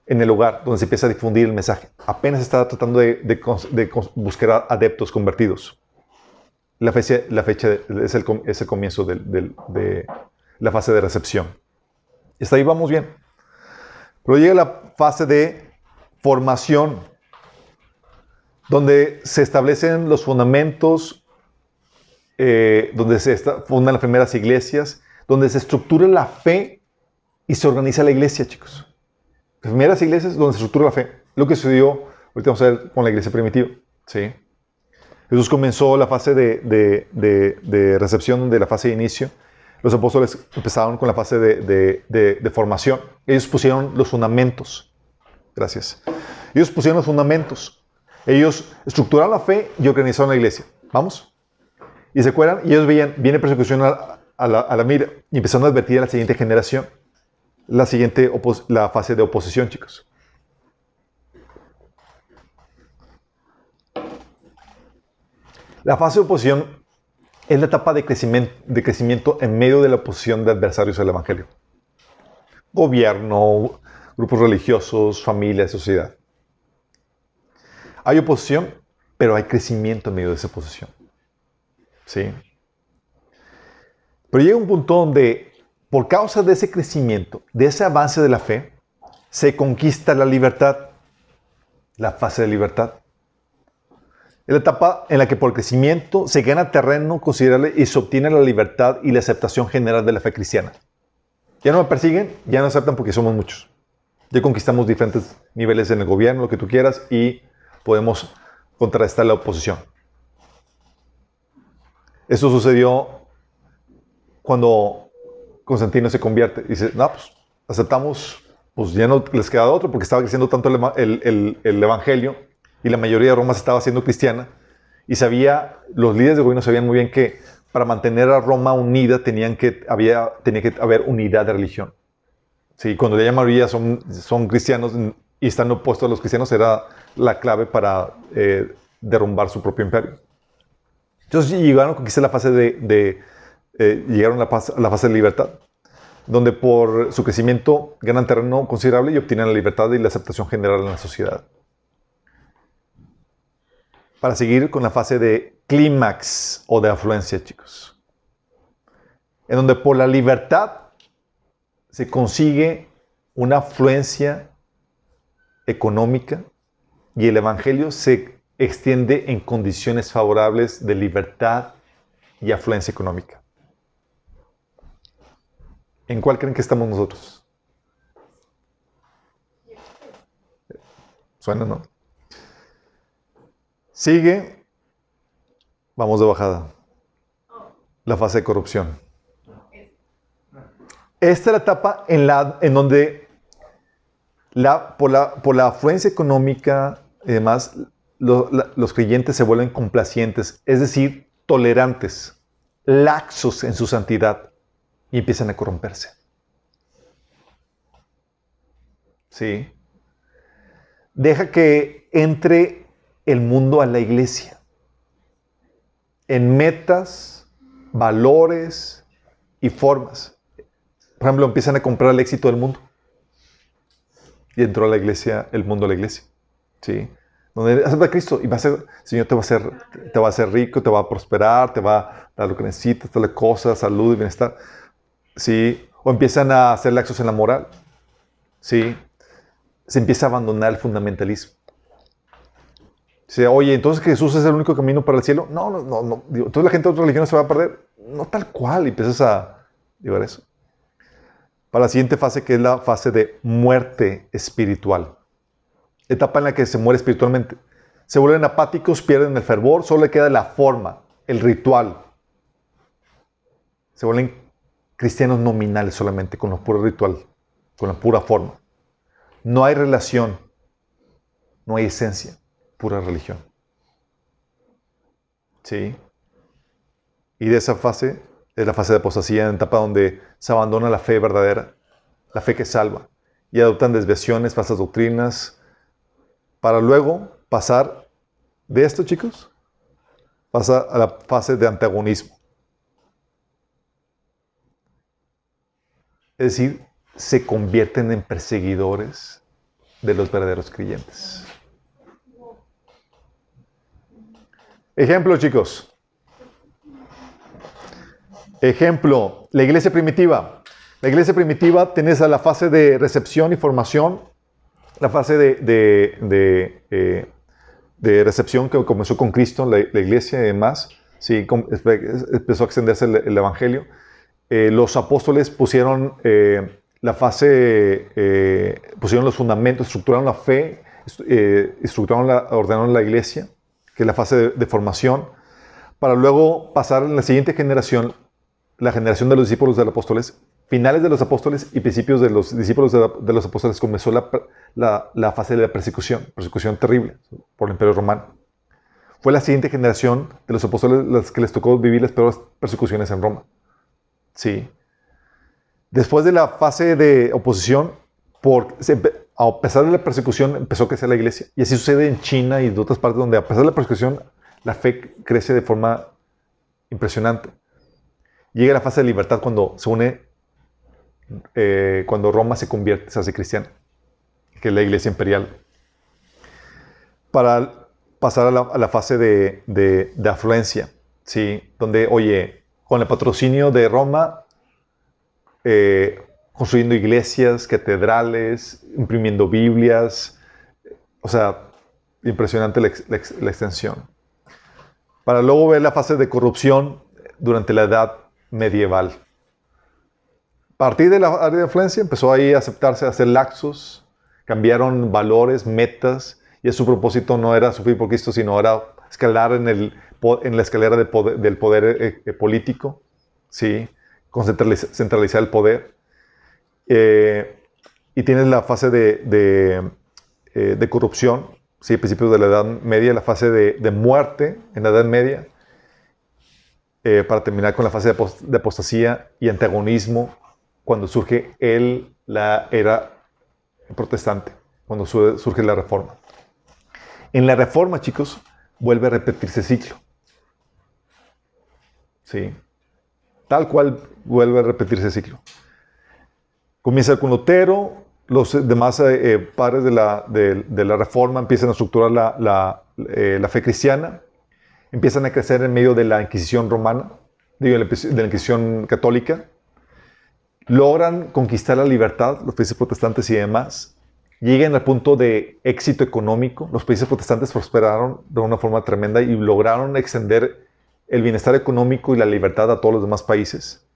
S1: en el lugar donde se empieza a difundir el mensaje. Apenas está tratando de buscar adeptos convertidos. La fecha es el comienzo de la fase de recepción. Y hasta ahí vamos bien. Pero llega la fase de formación, donde se establecen los fundamentos, donde se fundan las primeras iglesias, donde se estructura la fe y se organiza la iglesia, chicos. Las primeras iglesias donde se estructura la fe. Lo que sucedió, ahorita vamos a ver con la iglesia primitiva. ¿Sí? Jesús comenzó la fase de recepción, de la fase de inicio. Los apóstoles empezaron con la fase de formación. Ellos pusieron los fundamentos. Gracias. Ellos pusieron los fundamentos. Ellos estructuraron la fe y organizaron la iglesia. ¿Vamos? Y se acuerdan, y ellos veían, viene persecución a la mira, y empezaron a advertir a la siguiente generación. La fase de oposición, chicos. La fase de oposición es la etapa de crecimiento en medio de la oposición de adversarios al Evangelio. Gobierno, grupos religiosos, familia, sociedad. Hay oposición, pero hay crecimiento en medio de esa oposición. ¿Sí? Pero llega un punto donde, por causa de ese crecimiento, de ese avance de la fe, se conquista la libertad, la fase de libertad. Es la etapa en la que por crecimiento se gana terreno considerable y se obtiene la libertad y la aceptación general de la fe cristiana. Ya no me persiguen, ya no aceptan porque somos muchos. Ya conquistamos diferentes niveles en el gobierno, lo que tú quieras, y podemos contrarrestar la oposición. Eso sucedió cuando Constantino se convierte. Dice, no, pues aceptamos, pues ya no les queda otro porque estaba creciendo tanto el Evangelio y la mayoría de Roma se estaba haciendo cristiana. Y los líderes de gobierno sabían muy bien que para mantener a Roma unida tenía que haber unidad de religión. Sí, cuando ya la mayoría son cristianos y están opuestos a los cristianos, era la clave para derrumbar su propio imperio. Entonces llegaron a conquistar la fase llegaron a la fase de libertad, donde por su crecimiento ganan terreno considerable y obtienen la libertad y la aceptación general en la sociedad. para seguir con la fase de clímax o de afluencia, chicos. En donde por la libertad se consigue una afluencia económica y el evangelio se extiende en condiciones favorables de libertad y afluencia económica. ¿En cuál creen que estamos nosotros? ¿Suena, no? Sigue, vamos de bajada, la fase de corrupción. Esta es la etapa en donde por la afluencia económica y demás, los creyentes se vuelven complacientes, es decir, tolerantes, laxos en su santidad y empiezan a corromperse. ¿Sí? Deja que entre el mundo a la iglesia en metas, valores y formas. Por ejemplo, empiezan a comprar el éxito del mundo. Y entró a la iglesia, el mundo a la iglesia. ¿Sí? Donde acepta a Cristo y va a ser, el Señor te va a hacer rico, te va a prosperar, te va a dar lo que necesitas, todas las cosas, salud y bienestar. ¿Sí? O empiezan a hacer laxos en la moral. ¿Sí? Se empieza a abandonar el fundamentalismo. Dice, oye, entonces Jesús es el único camino para el cielo. No. Digo, entonces la gente de otras religiones se va a perder. No tal cual. Y empiezas a llevar eso. Para la siguiente fase, que es la fase de muerte espiritual. Etapa en la que se muere espiritualmente. Se vuelven apáticos, pierden el fervor, solo le queda la forma, el ritual. Se vuelven cristianos nominales solamente, con lo puro ritual, con la pura forma. No hay relación, no hay esencia, pura religión. ¿Sí? Y de esa fase es la fase de apostasía, en la etapa donde se abandona la fe verdadera, la fe que salva, y adoptan desviaciones, falsas doctrinas, para luego pasar de esto, chicos, pasa a la fase de antagonismo. Es decir, se convierten en perseguidores de los verdaderos creyentes. Ejemplo, chicos. Ejemplo, la iglesia primitiva. La iglesia primitiva tenés a la fase de recepción y formación, la fase de recepción que comenzó con Cristo, la iglesia y demás. Sí, empezó a extenderse el evangelio. Los apóstoles pusieron la fase, pusieron los fundamentos, estructuraron la fe, ordenaron la iglesia, que es la fase de formación, para luego pasar en la siguiente generación, la generación de los discípulos de los apóstoles, finales de los apóstoles y principios de los discípulos de los apóstoles, comenzó la fase de la persecución terrible por el Imperio Romano. Fue la siguiente generación de los apóstoles las que les tocó vivir las peores persecuciones en Roma. Sí. Después de la fase de oposición, a pesar de la persecución, empezó a crecer la iglesia. Y así sucede en China y en otras partes donde, a pesar de la persecución, la fe crece de forma impresionante. Llega la fase de libertad cuando se une, cuando Roma se convierte, se hace cristiana, que es la iglesia imperial. Para pasar a la fase de afluencia, ¿sí? Donde, oye, con el patrocinio de Roma, construyendo iglesias, catedrales, imprimiendo Biblias, o sea, impresionante la extensión. Para luego ver la fase de corrupción durante la Edad Medieval. A partir de la área de influencia empezó ahí a aceptarse, a hacer laxos, cambiaron valores, metas, y su propósito no era sufrir por Cristo, sino era escalar en la escalera del poder político, ¿sí? Centralizar el poder. Y tienes la fase de corrupción, ¿sí? Principios de la Edad Media, la fase de muerte en la Edad Media, para terminar con la fase de apostasía y antagonismo cuando surge la era protestante, cuando surge la Reforma. En la Reforma, chicos, vuelve a repetirse el ciclo. ¿Sí? Tal cual vuelve a repetirse el ciclo. Comienza con Lutero, los demás padres de la Reforma empiezan a estructurar la fe cristiana, empiezan a crecer en medio de la Inquisición romana, de la Inquisición católica, logran conquistar la libertad, los países protestantes y demás, llegan al punto de éxito económico, los países protestantes prosperaron de una forma tremenda y lograron extender el bienestar económico y la libertad a todos los demás países,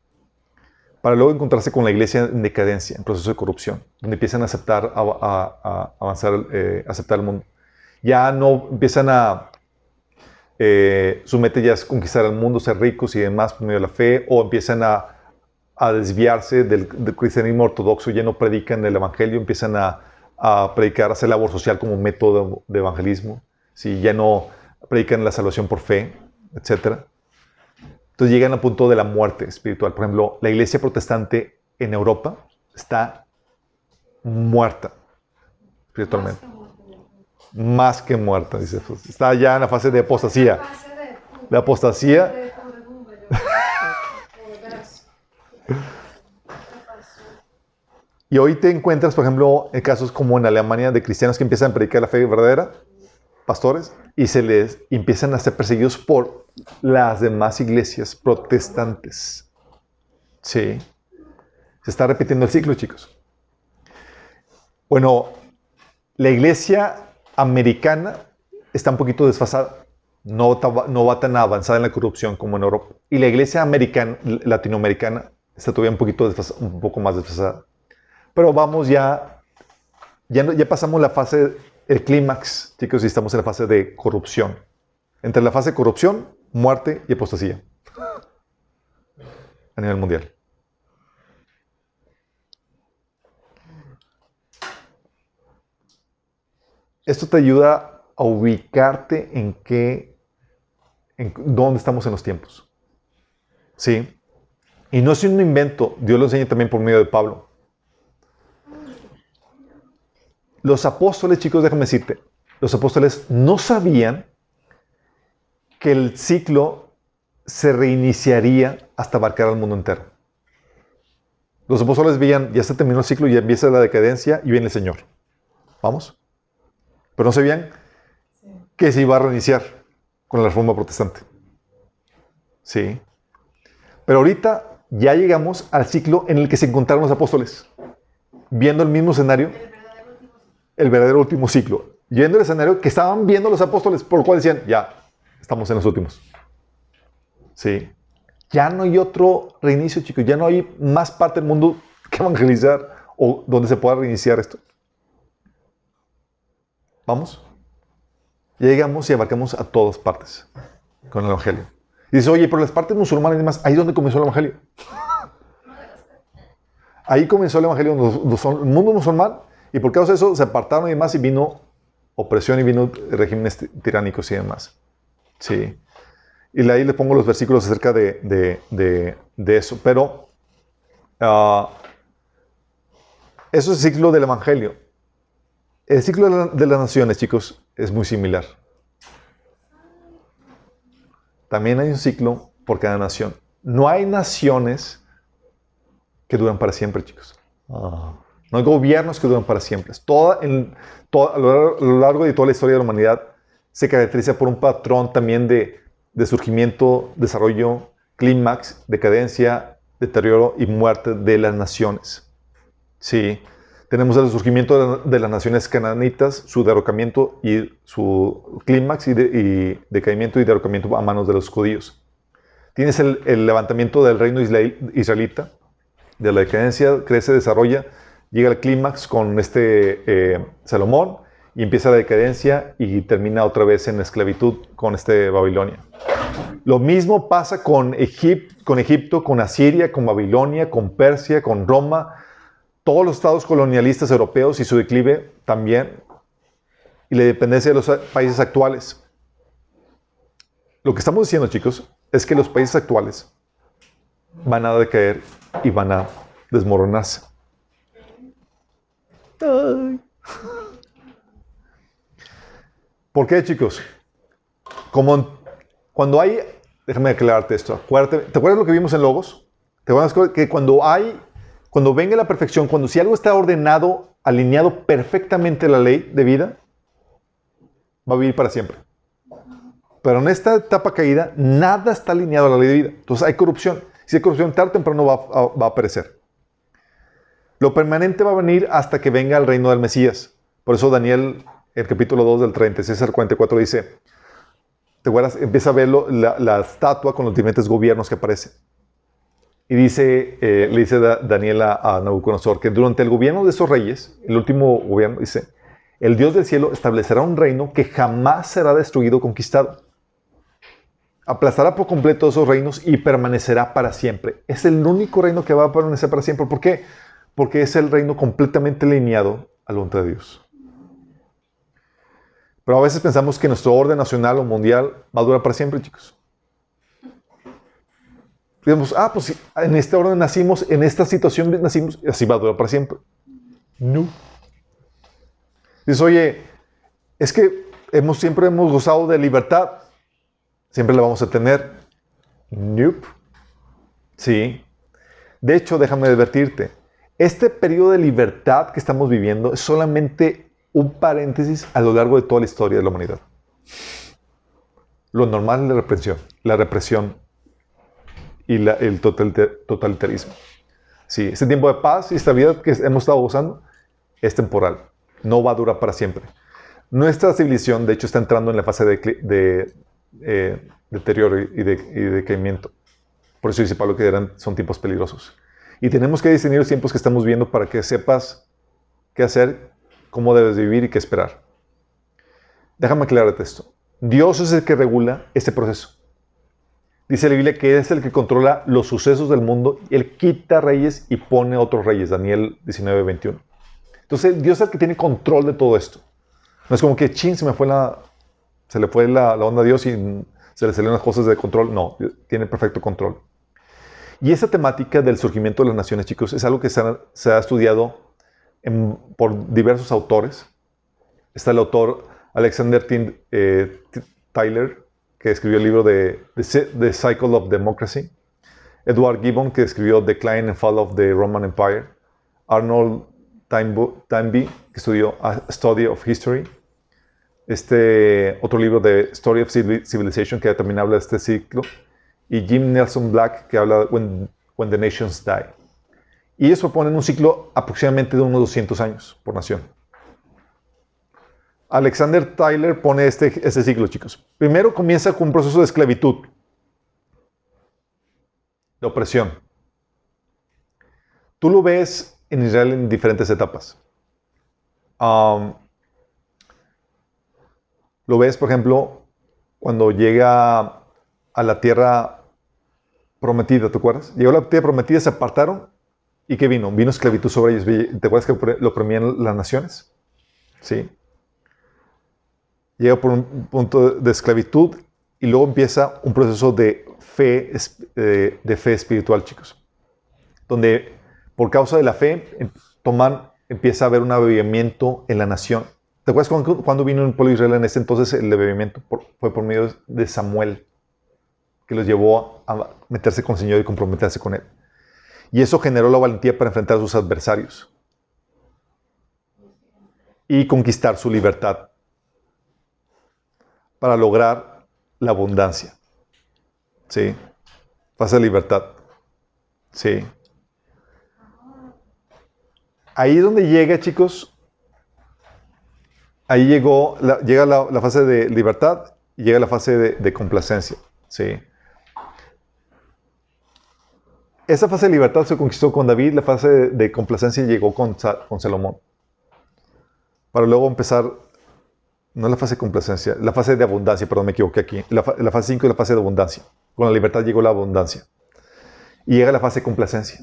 S1: para luego encontrarse con la iglesia en decadencia, en proceso de corrupción, donde empiezan a aceptar, a avanzar, aceptar el mundo. Ya no empiezan a, su meta ya es conquistar el mundo, ser ricos y demás por medio de la fe, o empiezan a desviarse del cristianismo ortodoxo, ya no predican el evangelio, empiezan a predicar, hacer labor social como método de evangelismo, ¿sí? Ya no predican la salvación por fe, etc. Entonces llegan al punto de la muerte espiritual. Por ejemplo, la iglesia protestante en Europa está muerta espiritualmente. Más que muerta, dice Jesús. Está ya en la fase de apostasía. La apostasía. Y hoy te encuentras, por ejemplo, en casos como en Alemania de cristianos que empiezan a predicar la fe verdadera, pastores, y se les empiezan a ser perseguidos por las demás iglesias protestantes. Sí. Se está repitiendo el ciclo, chicos. Bueno, la iglesia americana está un poquito desfasada. No va tan avanzada en la corrupción como en Europa. Y la iglesia latinoamericana está todavía un poco más desfasada. Pero vamos ya pasamos la fase, el clímax, chicos, y estamos en la fase de corrupción. Entre la fase de corrupción, muerte y apostasía. A nivel mundial. Esto te ayuda a ubicarte en dónde estamos en los tiempos. ¿Sí? Y no es un invento, Dios lo enseña también por medio de Pablo. Los apóstoles, chicos, déjame decirte, los apóstoles no sabían que el ciclo se reiniciaría hasta abarcar al mundo entero. Los apóstoles veían, ya se terminó el ciclo, ya empieza la decadencia y viene el Señor. ¿Vamos? Pero no sabían que se iba a reiniciar con la reforma protestante. Sí. Pero ahorita ya llegamos al ciclo en el que se encontraron los apóstoles, viendo el mismo escenario, el verdadero último ciclo, viendo el escenario que estaban viendo los apóstoles, por lo cual decían, ya, estamos en los últimos. Sí. Ya no hay otro reinicio, chicos, ya no hay más parte del mundo que evangelizar o donde se pueda reiniciar esto. ¿Vamos? Ya llegamos y abarcamos a todas partes con el evangelio. Y dice, oye, pero las partes musulmanas y demás, ahí es donde comenzó el evangelio. Ahí comenzó el evangelio, el mundo musulmán, y por causa de eso se apartaron y demás, y vino opresión y vino regímenes tiránicos y demás. Sí. Y ahí les pongo los versículos acerca de eso. Pero eso es el ciclo del evangelio. El ciclo de las naciones, chicos, es muy similar. También hay un ciclo por cada nación. No hay naciones que duran para siempre, chicos. No hay gobiernos que duran para siempre. A lo largo de toda la historia de la humanidad se caracteriza por un patrón también de surgimiento, desarrollo, clímax, decadencia, deterioro y muerte de las naciones. Sí. Tenemos el surgimiento de las naciones cananitas, su derrocamiento y su clímax y decaimiento y derrocamiento a manos de los judíos. Tienes el levantamiento del reino israelita, de la decadencia, crece, desarrolla, llega al clímax con Salomón y empieza la decadencia y termina otra vez en esclavitud con Babilonia. Lo mismo pasa con Egipto, con Asiria, con Babilonia, con Persia, con Roma, todos los estados colonialistas europeos y su declive también, y la dependencia de los países actuales. Lo que estamos diciendo, chicos, es que los países actuales van a decaer y van a desmoronarse. Ay. ¿Por qué, chicos? Cuando hay... Déjame aclararte esto. ¿Te acuerdas lo que vimos en Logos? ¿Te acuerdas que cuando venga la perfección, si algo está ordenado, alineado perfectamente a la ley de vida, va a vivir para siempre? Pero en esta etapa caída, nada está alineado a la ley de vida. Entonces hay corrupción. Si hay corrupción, tarde o temprano va a perecer. Lo permanente va a venir hasta que venga el reino del Mesías. Por eso Daniel, el capítulo 2 del 36 al 44 dice, ¿te acuerdas? Empieza a ver la estatua con los diferentes gobiernos que aparecen. Y dice, le dice Daniel a Nabucodonosor que durante el gobierno de esos reyes, el último gobierno, dice, el Dios del cielo establecerá un reino que jamás será destruido o conquistado. Aplastará por completo esos reinos y permanecerá para siempre. Es el único reino que va a permanecer para siempre. ¿Por qué? Porque es el reino completamente alineado a la voluntad de Dios. Pero a veces pensamos que nuestro orden nacional o mundial va a durar para siempre, chicos. Digamos, pues en este orden nacimos, en esta situación nacimos, y así va a durar para siempre. No. Dices, oye, es que siempre hemos gozado de libertad. Siempre la vamos a tener. Nope. Sí. De hecho, déjame advertirte. Este periodo de libertad que estamos viviendo es solamente un paréntesis a lo largo de toda la historia de la humanidad. Lo normal es la represión y el totalitarismo. Sí, este tiempo de paz y estabilidad que hemos estado gozando es temporal. No va a durar para siempre. Nuestra civilización, de hecho, está entrando en la fase de deterioro y decaimiento. Por eso dice Pablo que son tiempos peligrosos. Y tenemos que discernir los tiempos que estamos viendo para que sepas qué hacer, cómo debes vivir y qué esperar. Déjame aclararte esto. Dios es el que regula este proceso. Dice la Biblia que es el que controla los sucesos del mundo. Él quita reyes y pone otros reyes. Daniel 19:21. Entonces, Dios es el que tiene control de todo esto. No es como que, se le fue la onda a Dios y se le salieron las cosas de control. No, Dios tiene perfecto control. Y esa temática del surgimiento de las naciones, chicos, es algo que se ha estudiado por diversos autores. Está el autor Alexander Tyler, que escribió el libro de The Cycle of Democracy. Edward Gibbon, que escribió Decline and Fall of the Roman Empire. Arnold Toynbee, que estudió A Study of History. Otro libro de Story of Civilization, que también habla de este ciclo. Y Jim Nelson Black, que habla de When the Nations Die. Y ellos proponen un ciclo aproximadamente de unos 200 años por nación. Alexander Tyler pone este ciclo, chicos. Primero comienza con un proceso de esclavitud, de opresión. Tú lo ves en Israel en diferentes etapas. Lo ves, por ejemplo, cuando llega a la tierra prometida, ¿te acuerdas? Llegó a la tierra prometida, se apartaron, ¿y qué vino? Vino esclavitud sobre ellos. ¿Te acuerdas que lo oprimían las naciones? Sí. Llega por un punto de esclavitud y luego empieza un proceso de fe espiritual, chicos. Donde por causa de la fe empieza a haber un avivamiento en la nación. ¿Te acuerdas cuando vino el pueblo de Israel en ese entonces? El avivamiento fue por medio de Samuel, que los llevó a meterse con el Señor y comprometerse con Él. Y eso generó la valentía para enfrentar a sus adversarios y conquistar su libertad para lograr la abundancia. ¿Sí? Fase de libertad. ¿Sí? Ahí es donde llega, chicos. Ahí llega la fase de libertad y llega la fase de complacencia. ¿Sí? Esa fase de libertad se conquistó con David, la fase de complacencia llegó con Salomón. Para luego empezar, no la fase de complacencia, la fase de abundancia, perdón, me equivoqué aquí. La fase 5 es la fase de abundancia. Con la libertad llegó la abundancia. Y llega la fase de complacencia.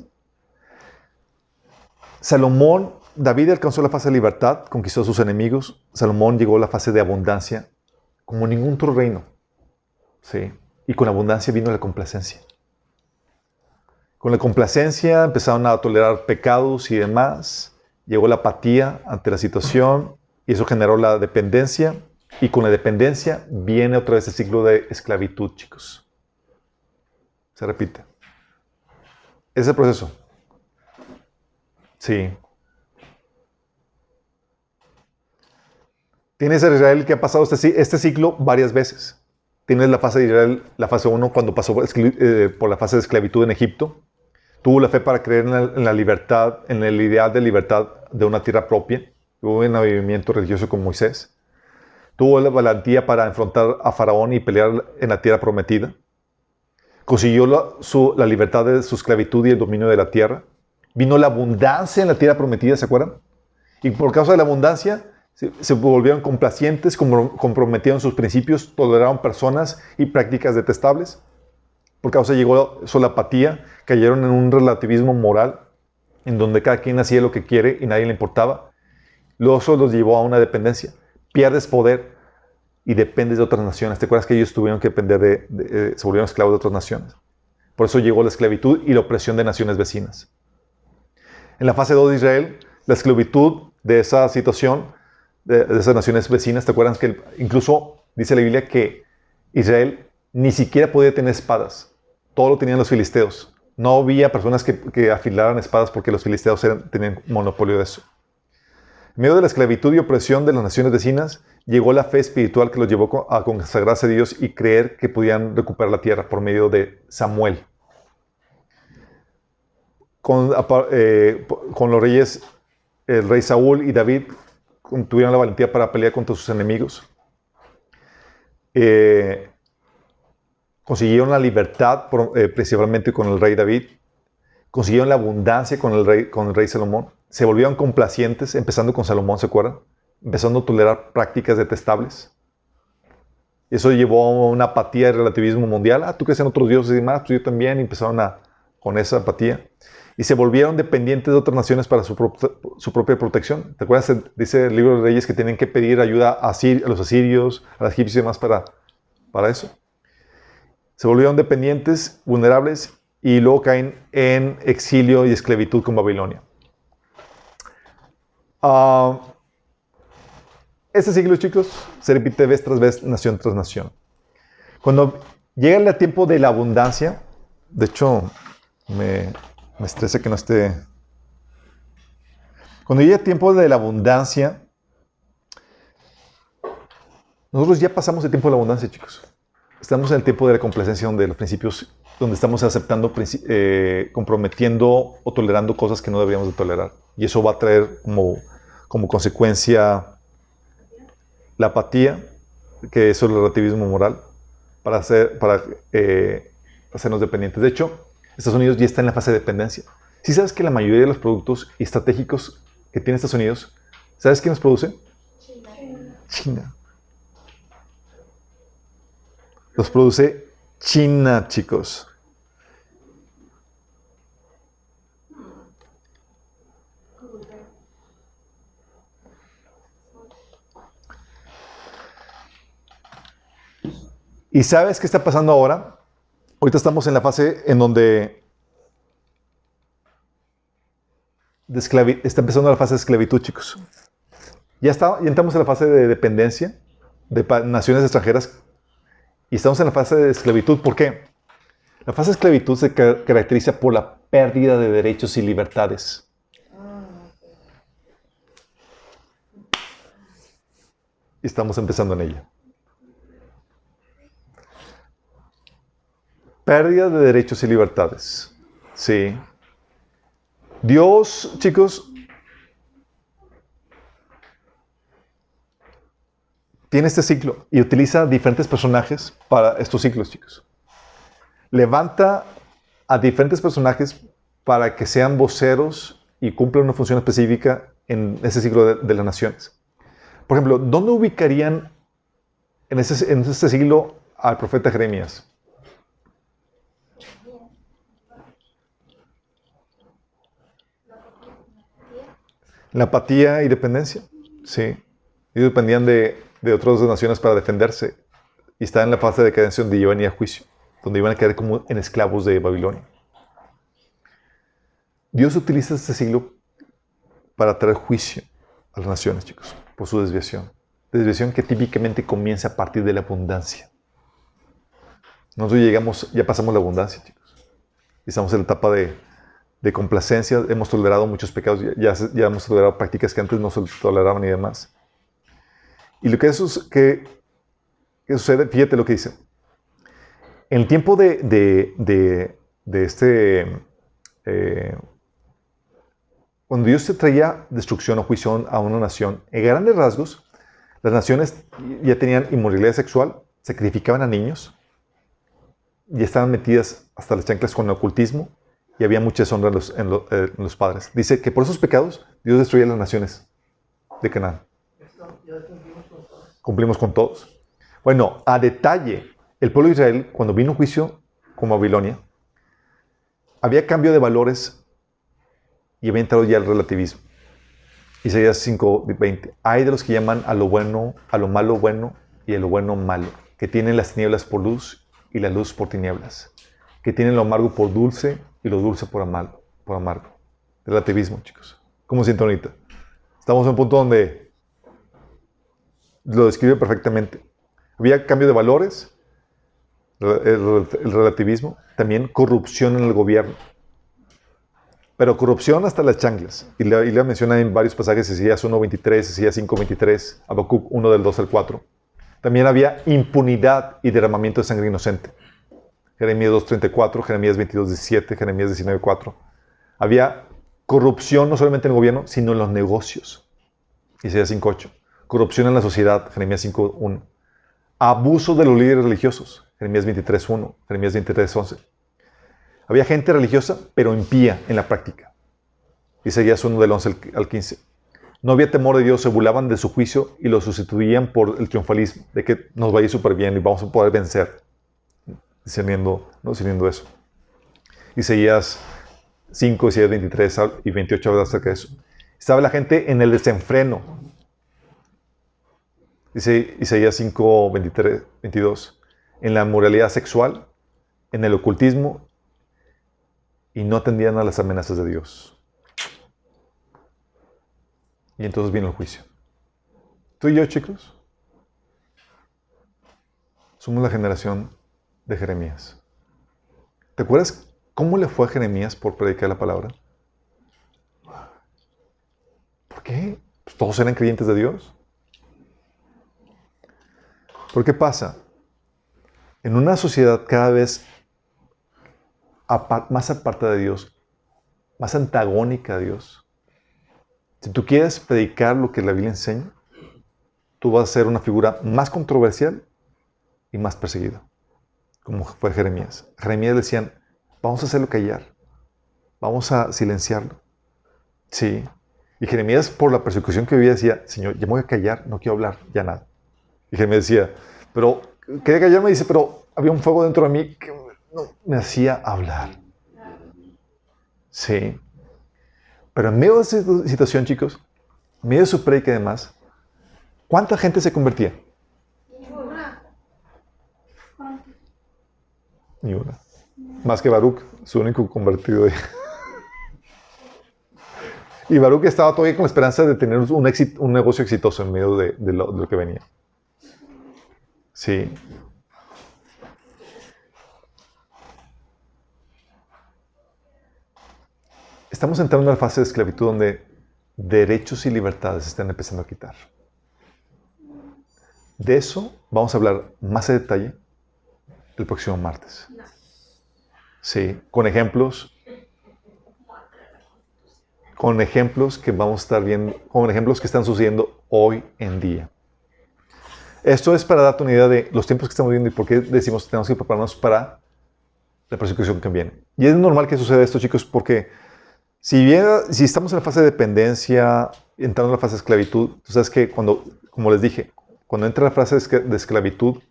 S1: David alcanzó la fase de libertad, conquistó a sus enemigos. Salomón llegó a la fase de abundancia como ningún otro reino. ¿Sí? Y con la abundancia vino la complacencia. Con la complacencia empezaron a tolerar pecados y demás. Llegó la apatía ante la situación y eso generó la dependencia. Y con la dependencia viene otra vez el ciclo de esclavitud, chicos. Se repite. Ese es el proceso. Sí. Tienes a Israel que ha pasado este ciclo varias veces. tienes la fase de Israel, la fase 1, cuando pasó por la fase de esclavitud en Egipto. Tuvo la fe para creer en la libertad, en el ideal de libertad de una tierra propia. Hubo un avivamiento religioso con Moisés. Tuvo la valentía para enfrentar a Faraón y pelear en la tierra prometida. Consiguió la libertad de su esclavitud y el dominio de la tierra. Vino la abundancia en la tierra prometida, ¿se acuerdan? Y por causa de la abundancia, se volvieron complacientes, comprometieron sus principios, toleraron personas y prácticas detestables. Por causa llegó la apatía, cayeron en un relativismo moral, en donde cada quien hacía lo que quiere y nadie le importaba. Luego eso los llevó a una dependencia. Pierdes poder y dependes de otras naciones. ¿Te acuerdas que ellos tuvieron que depender se volvieron esclavos de otras naciones? Por eso llegó la esclavitud y la opresión de naciones vecinas. En la fase 2 de Israel, la esclavitud de esa situación, de esas naciones vecinas, ¿te acuerdas que incluso dice la Biblia que Israel ni siquiera podía tener espadas? Todo lo tenían los filisteos. No había personas que afilaran espadas porque los filisteos tenían monopolio de eso. En medio de la esclavitud y opresión de las naciones vecinas, llegó la fe espiritual que los llevó a consagrarse a Dios y creer que podían recuperar la tierra por medio de Samuel. Con los reyes, el rey Saúl y David tuvieron la valentía para pelear contra sus enemigos. Consiguieron la libertad principalmente con el rey David. Consiguieron la abundancia con el rey Salomón. Se volvieron complacientes, empezando con Salomón, ¿se acuerdan? Empezando a tolerar prácticas detestables. Eso llevó a una apatía y relativismo mundial. ¿Tú crees en otros dioses y demás? Pues yo también. Y empezaron con esa apatía. Y se volvieron dependientes de otras naciones para su propia protección. ¿Te acuerdas? Dice el libro de Reyes que tienen que pedir ayuda a los asirios, a los egipcios y demás para eso. Se volvieron dependientes, vulnerables, y luego caen en exilio y esclavitud con Babilonia. Este siglo, chicos, se repite vez tras vez, nación tras nación. Cuando llega el tiempo de la abundancia, de hecho, me estresa que no esté... Cuando llega el tiempo de la abundancia, nosotros ya pasamos el tiempo de la abundancia, chicos. Estamos en el tiempo de la complacencia, donde los principios, donde estamos aceptando, comprometiendo o tolerando cosas que no deberíamos de tolerar. Y eso va a traer como consecuencia la apatía, que es el relativismo moral, para hacernos dependientes. De hecho, Estados Unidos ya está en la fase de dependencia. ¿Sí sabes que la mayoría de los productos estratégicos que tiene Estados Unidos, ¿sabes quién los produce? China. Los produce China, chicos. ¿Y sabes qué está pasando ahora? Ahorita estamos en la fase en donde está empezando la fase de esclavitud, chicos. Ya entramos en la fase de dependencia de naciones extranjeras y estamos en la fase de esclavitud. ¿Por qué? La fase de esclavitud se caracteriza por la pérdida de derechos y libertades. Y estamos empezando en ella. Pérdida de derechos y libertades. Sí. Dios, chicos, tiene este ciclo y utiliza diferentes personajes para estos ciclos, chicos. Levanta a diferentes personajes para que sean voceros y cumplan una función específica en ese ciclo de las naciones. Por ejemplo, ¿dónde ubicarían en este siglo al profeta Jeremías? La apatía y dependencia. Sí. Ellos dependían de otras naciones para defenderse. Y estaban en la fase de decadencia donde iban a ir a juicio. Donde iban a quedar como en esclavos de Babilonia. Dios utiliza este siglo para traer juicio a las naciones, chicos. Por su desviación. Desviación que típicamente comienza a partir de la abundancia. Nosotros ya pasamos la abundancia, chicos. Y estamos en la etapa de complacencia, hemos tolerado muchos pecados, ya hemos tolerado prácticas que antes no se toleraban y demás. Y lo que sucede, fíjate lo que dice. En el tiempo de cuando Dios se traía destrucción o juicio a una nación, en grandes rasgos, las naciones ya tenían inmoralidad sexual, sacrificaban a niños, y estaban metidas hasta las chanclas con el ocultismo, y había mucha deshonra en los padres. Dice que por esos pecados Dios destruía las naciones de Canaán. Cumplimos con todos. Bueno, a detalle, el pueblo de Israel, cuando vino un juicio con Babilonia, había cambio de valores y había entrado ya el relativismo. Isaías 5:20. Hay de los que llaman a lo bueno, a lo malo bueno y a lo bueno malo, que tienen las tinieblas por luz y la luz por tinieblas, que tienen lo amargo por dulce y lo dulce por amargo. Relativismo, chicos. ¿Cómo siento ahorita? Estamos en un punto donde lo describe perfectamente. Había cambio de valores, el relativismo, también corrupción en el gobierno. Pero corrupción hasta las chanclas. Y la menciona en varios pasajes, Isaías 1:23, Isaías 5:23, Habacuc 1 del 2 al 4. También había impunidad y derramamiento de sangre inocente. Jeremías 2:34, Jeremías 22:17, Jeremías 19:4. Había corrupción no solamente en el gobierno, sino en los negocios. Isaías 5:8. Corrupción en la sociedad, Jeremías 5:1. Abuso de los líderes religiosos, Jeremías 23:1, Jeremías 23:11. Había gente religiosa, pero impía en la práctica. Isaías 1 del 11 al 15. No había temor de Dios, se burlaban de su juicio y lo sustituían por el triunfalismo, de que nos va a ir súper bien y vamos a poder vencer, discerniendo eso. Isaías 5, Isaías 23 y 28 habla acerca de eso. Estaba la gente en el desenfreno. Dice Isaías 5, 23, 22. En la moralidad sexual, en el ocultismo, y no atendían a las amenazas de Dios. Y entonces vino el juicio. Tú y yo, chicos, somos la generación de Jeremías. ¿Te acuerdas cómo le fue a Jeremías por predicar la palabra? ¿Por qué? Pues todos eran creyentes de Dios. ¿Por qué pasa? En una sociedad cada vez más aparta de Dios, más antagónica a Dios, si tú quieres predicar lo que la Biblia enseña, tú vas a ser una figura más controversial y más perseguida, como fue Jeremías. A Jeremías decían, vamos a hacerlo callar, vamos a silenciarlo. Sí. Y Jeremías, por la persecución que vivía, decía, Señor, ya me voy a callar, no quiero hablar, ya nada. Y Jeremías decía, pero, quería callarme, dice, pero había un fuego dentro de mí que no me hacía hablar. Sí. Pero en medio de esa situación, chicos, en medio de su predica y demás, ¿cuánta gente se convertía? Ni una. Más que Baruch, su único convertido. Y Baruch estaba todavía con la esperanza de tener un negocio exitoso en medio de lo que venía. Sí. Estamos entrando en una fase de esclavitud donde derechos y libertades se están empezando a quitar. De eso vamos a hablar más en detalle el próximo martes. Sí, con ejemplos que vamos a estar viendo, con ejemplos que están sucediendo hoy en día. Esto es para darte una idea de los tiempos que estamos viviendo y por qué decimos que tenemos que prepararnos para la persecución que viene. Y es normal que suceda esto, chicos, porque si estamos en la fase de dependencia, entrando en la fase de esclavitud, tú sabes que como les dije, cuando entra la fase de esclavitud,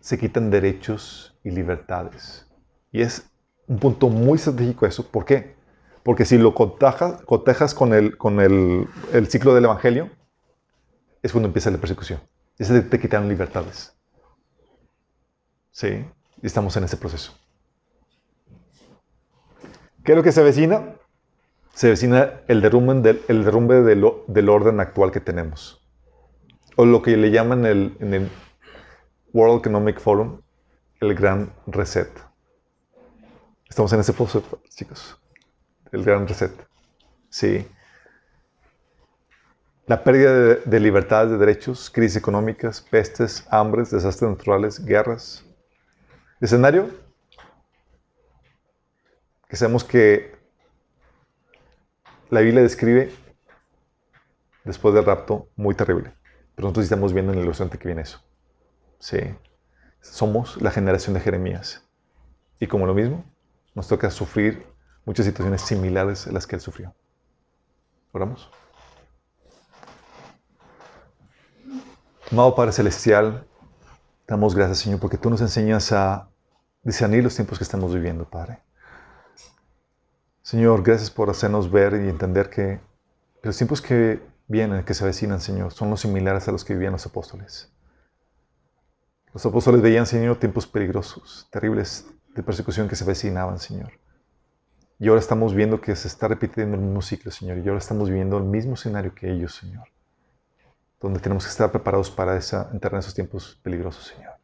S1: se quitan derechos y libertades. Y es un punto muy estratégico eso. ¿Por qué? Porque si lo cotejas con el ciclo del Evangelio, es cuando empieza la persecución. Y te quitan libertades. Sí, y estamos en ese proceso. ¿Qué es lo que se avecina? Se avecina el derrumbe del orden actual que tenemos. O lo que le llaman en el World Economic Forum, el Gran Reset. Estamos en ese proceso, chicos. El Gran Reset. Sí. la pérdida de libertades, de derechos, crisis económicas, pestes, hambres, desastres naturales, guerras. Escenario que sabemos que la Biblia describe después del rapto muy terrible. Pero nosotros estamos viendo en el horizonte que viene eso. Sí. Somos la generación de Jeremías. Y como lo mismo, nos toca sufrir muchas situaciones similares a las que él sufrió. ¿Oramos? Amado Padre Celestial, damos gracias, Señor, porque tú nos enseñas a discernir los tiempos que estamos viviendo, Padre. Señor, gracias por hacernos ver y entender que los tiempos que vienen, que se avecinan, Señor, son los similares a los que vivían los apóstoles. Los apóstoles veían, Señor, tiempos peligrosos, terribles de persecución que se avecinaban, Señor. Y ahora estamos viendo que se está repitiendo el mismo ciclo, Señor. Y ahora estamos viviendo el mismo escenario que ellos, Señor. Donde tenemos que estar preparados para entrar en esos tiempos peligrosos, Señor.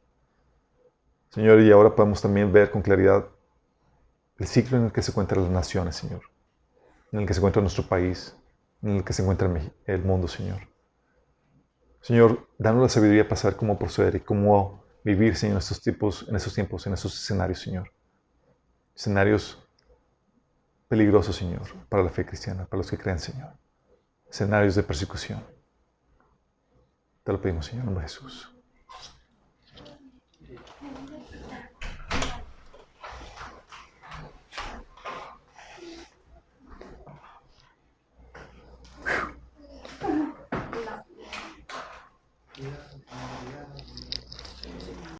S1: Señor, y ahora podemos también ver con claridad el ciclo en el que se encuentran las naciones, Señor. En el que se encuentra nuestro país, en el que se encuentra el mundo, Señor. Señor, danos la sabiduría para saber cómo proceder y cómo vivir, Señor, en esos tiempos, en esos escenarios, Señor. Escenarios peligrosos, Señor, para la fe cristiana, para los que creen, Señor. Escenarios de persecución. Te lo pedimos, Señor, en el nombre de Jesús.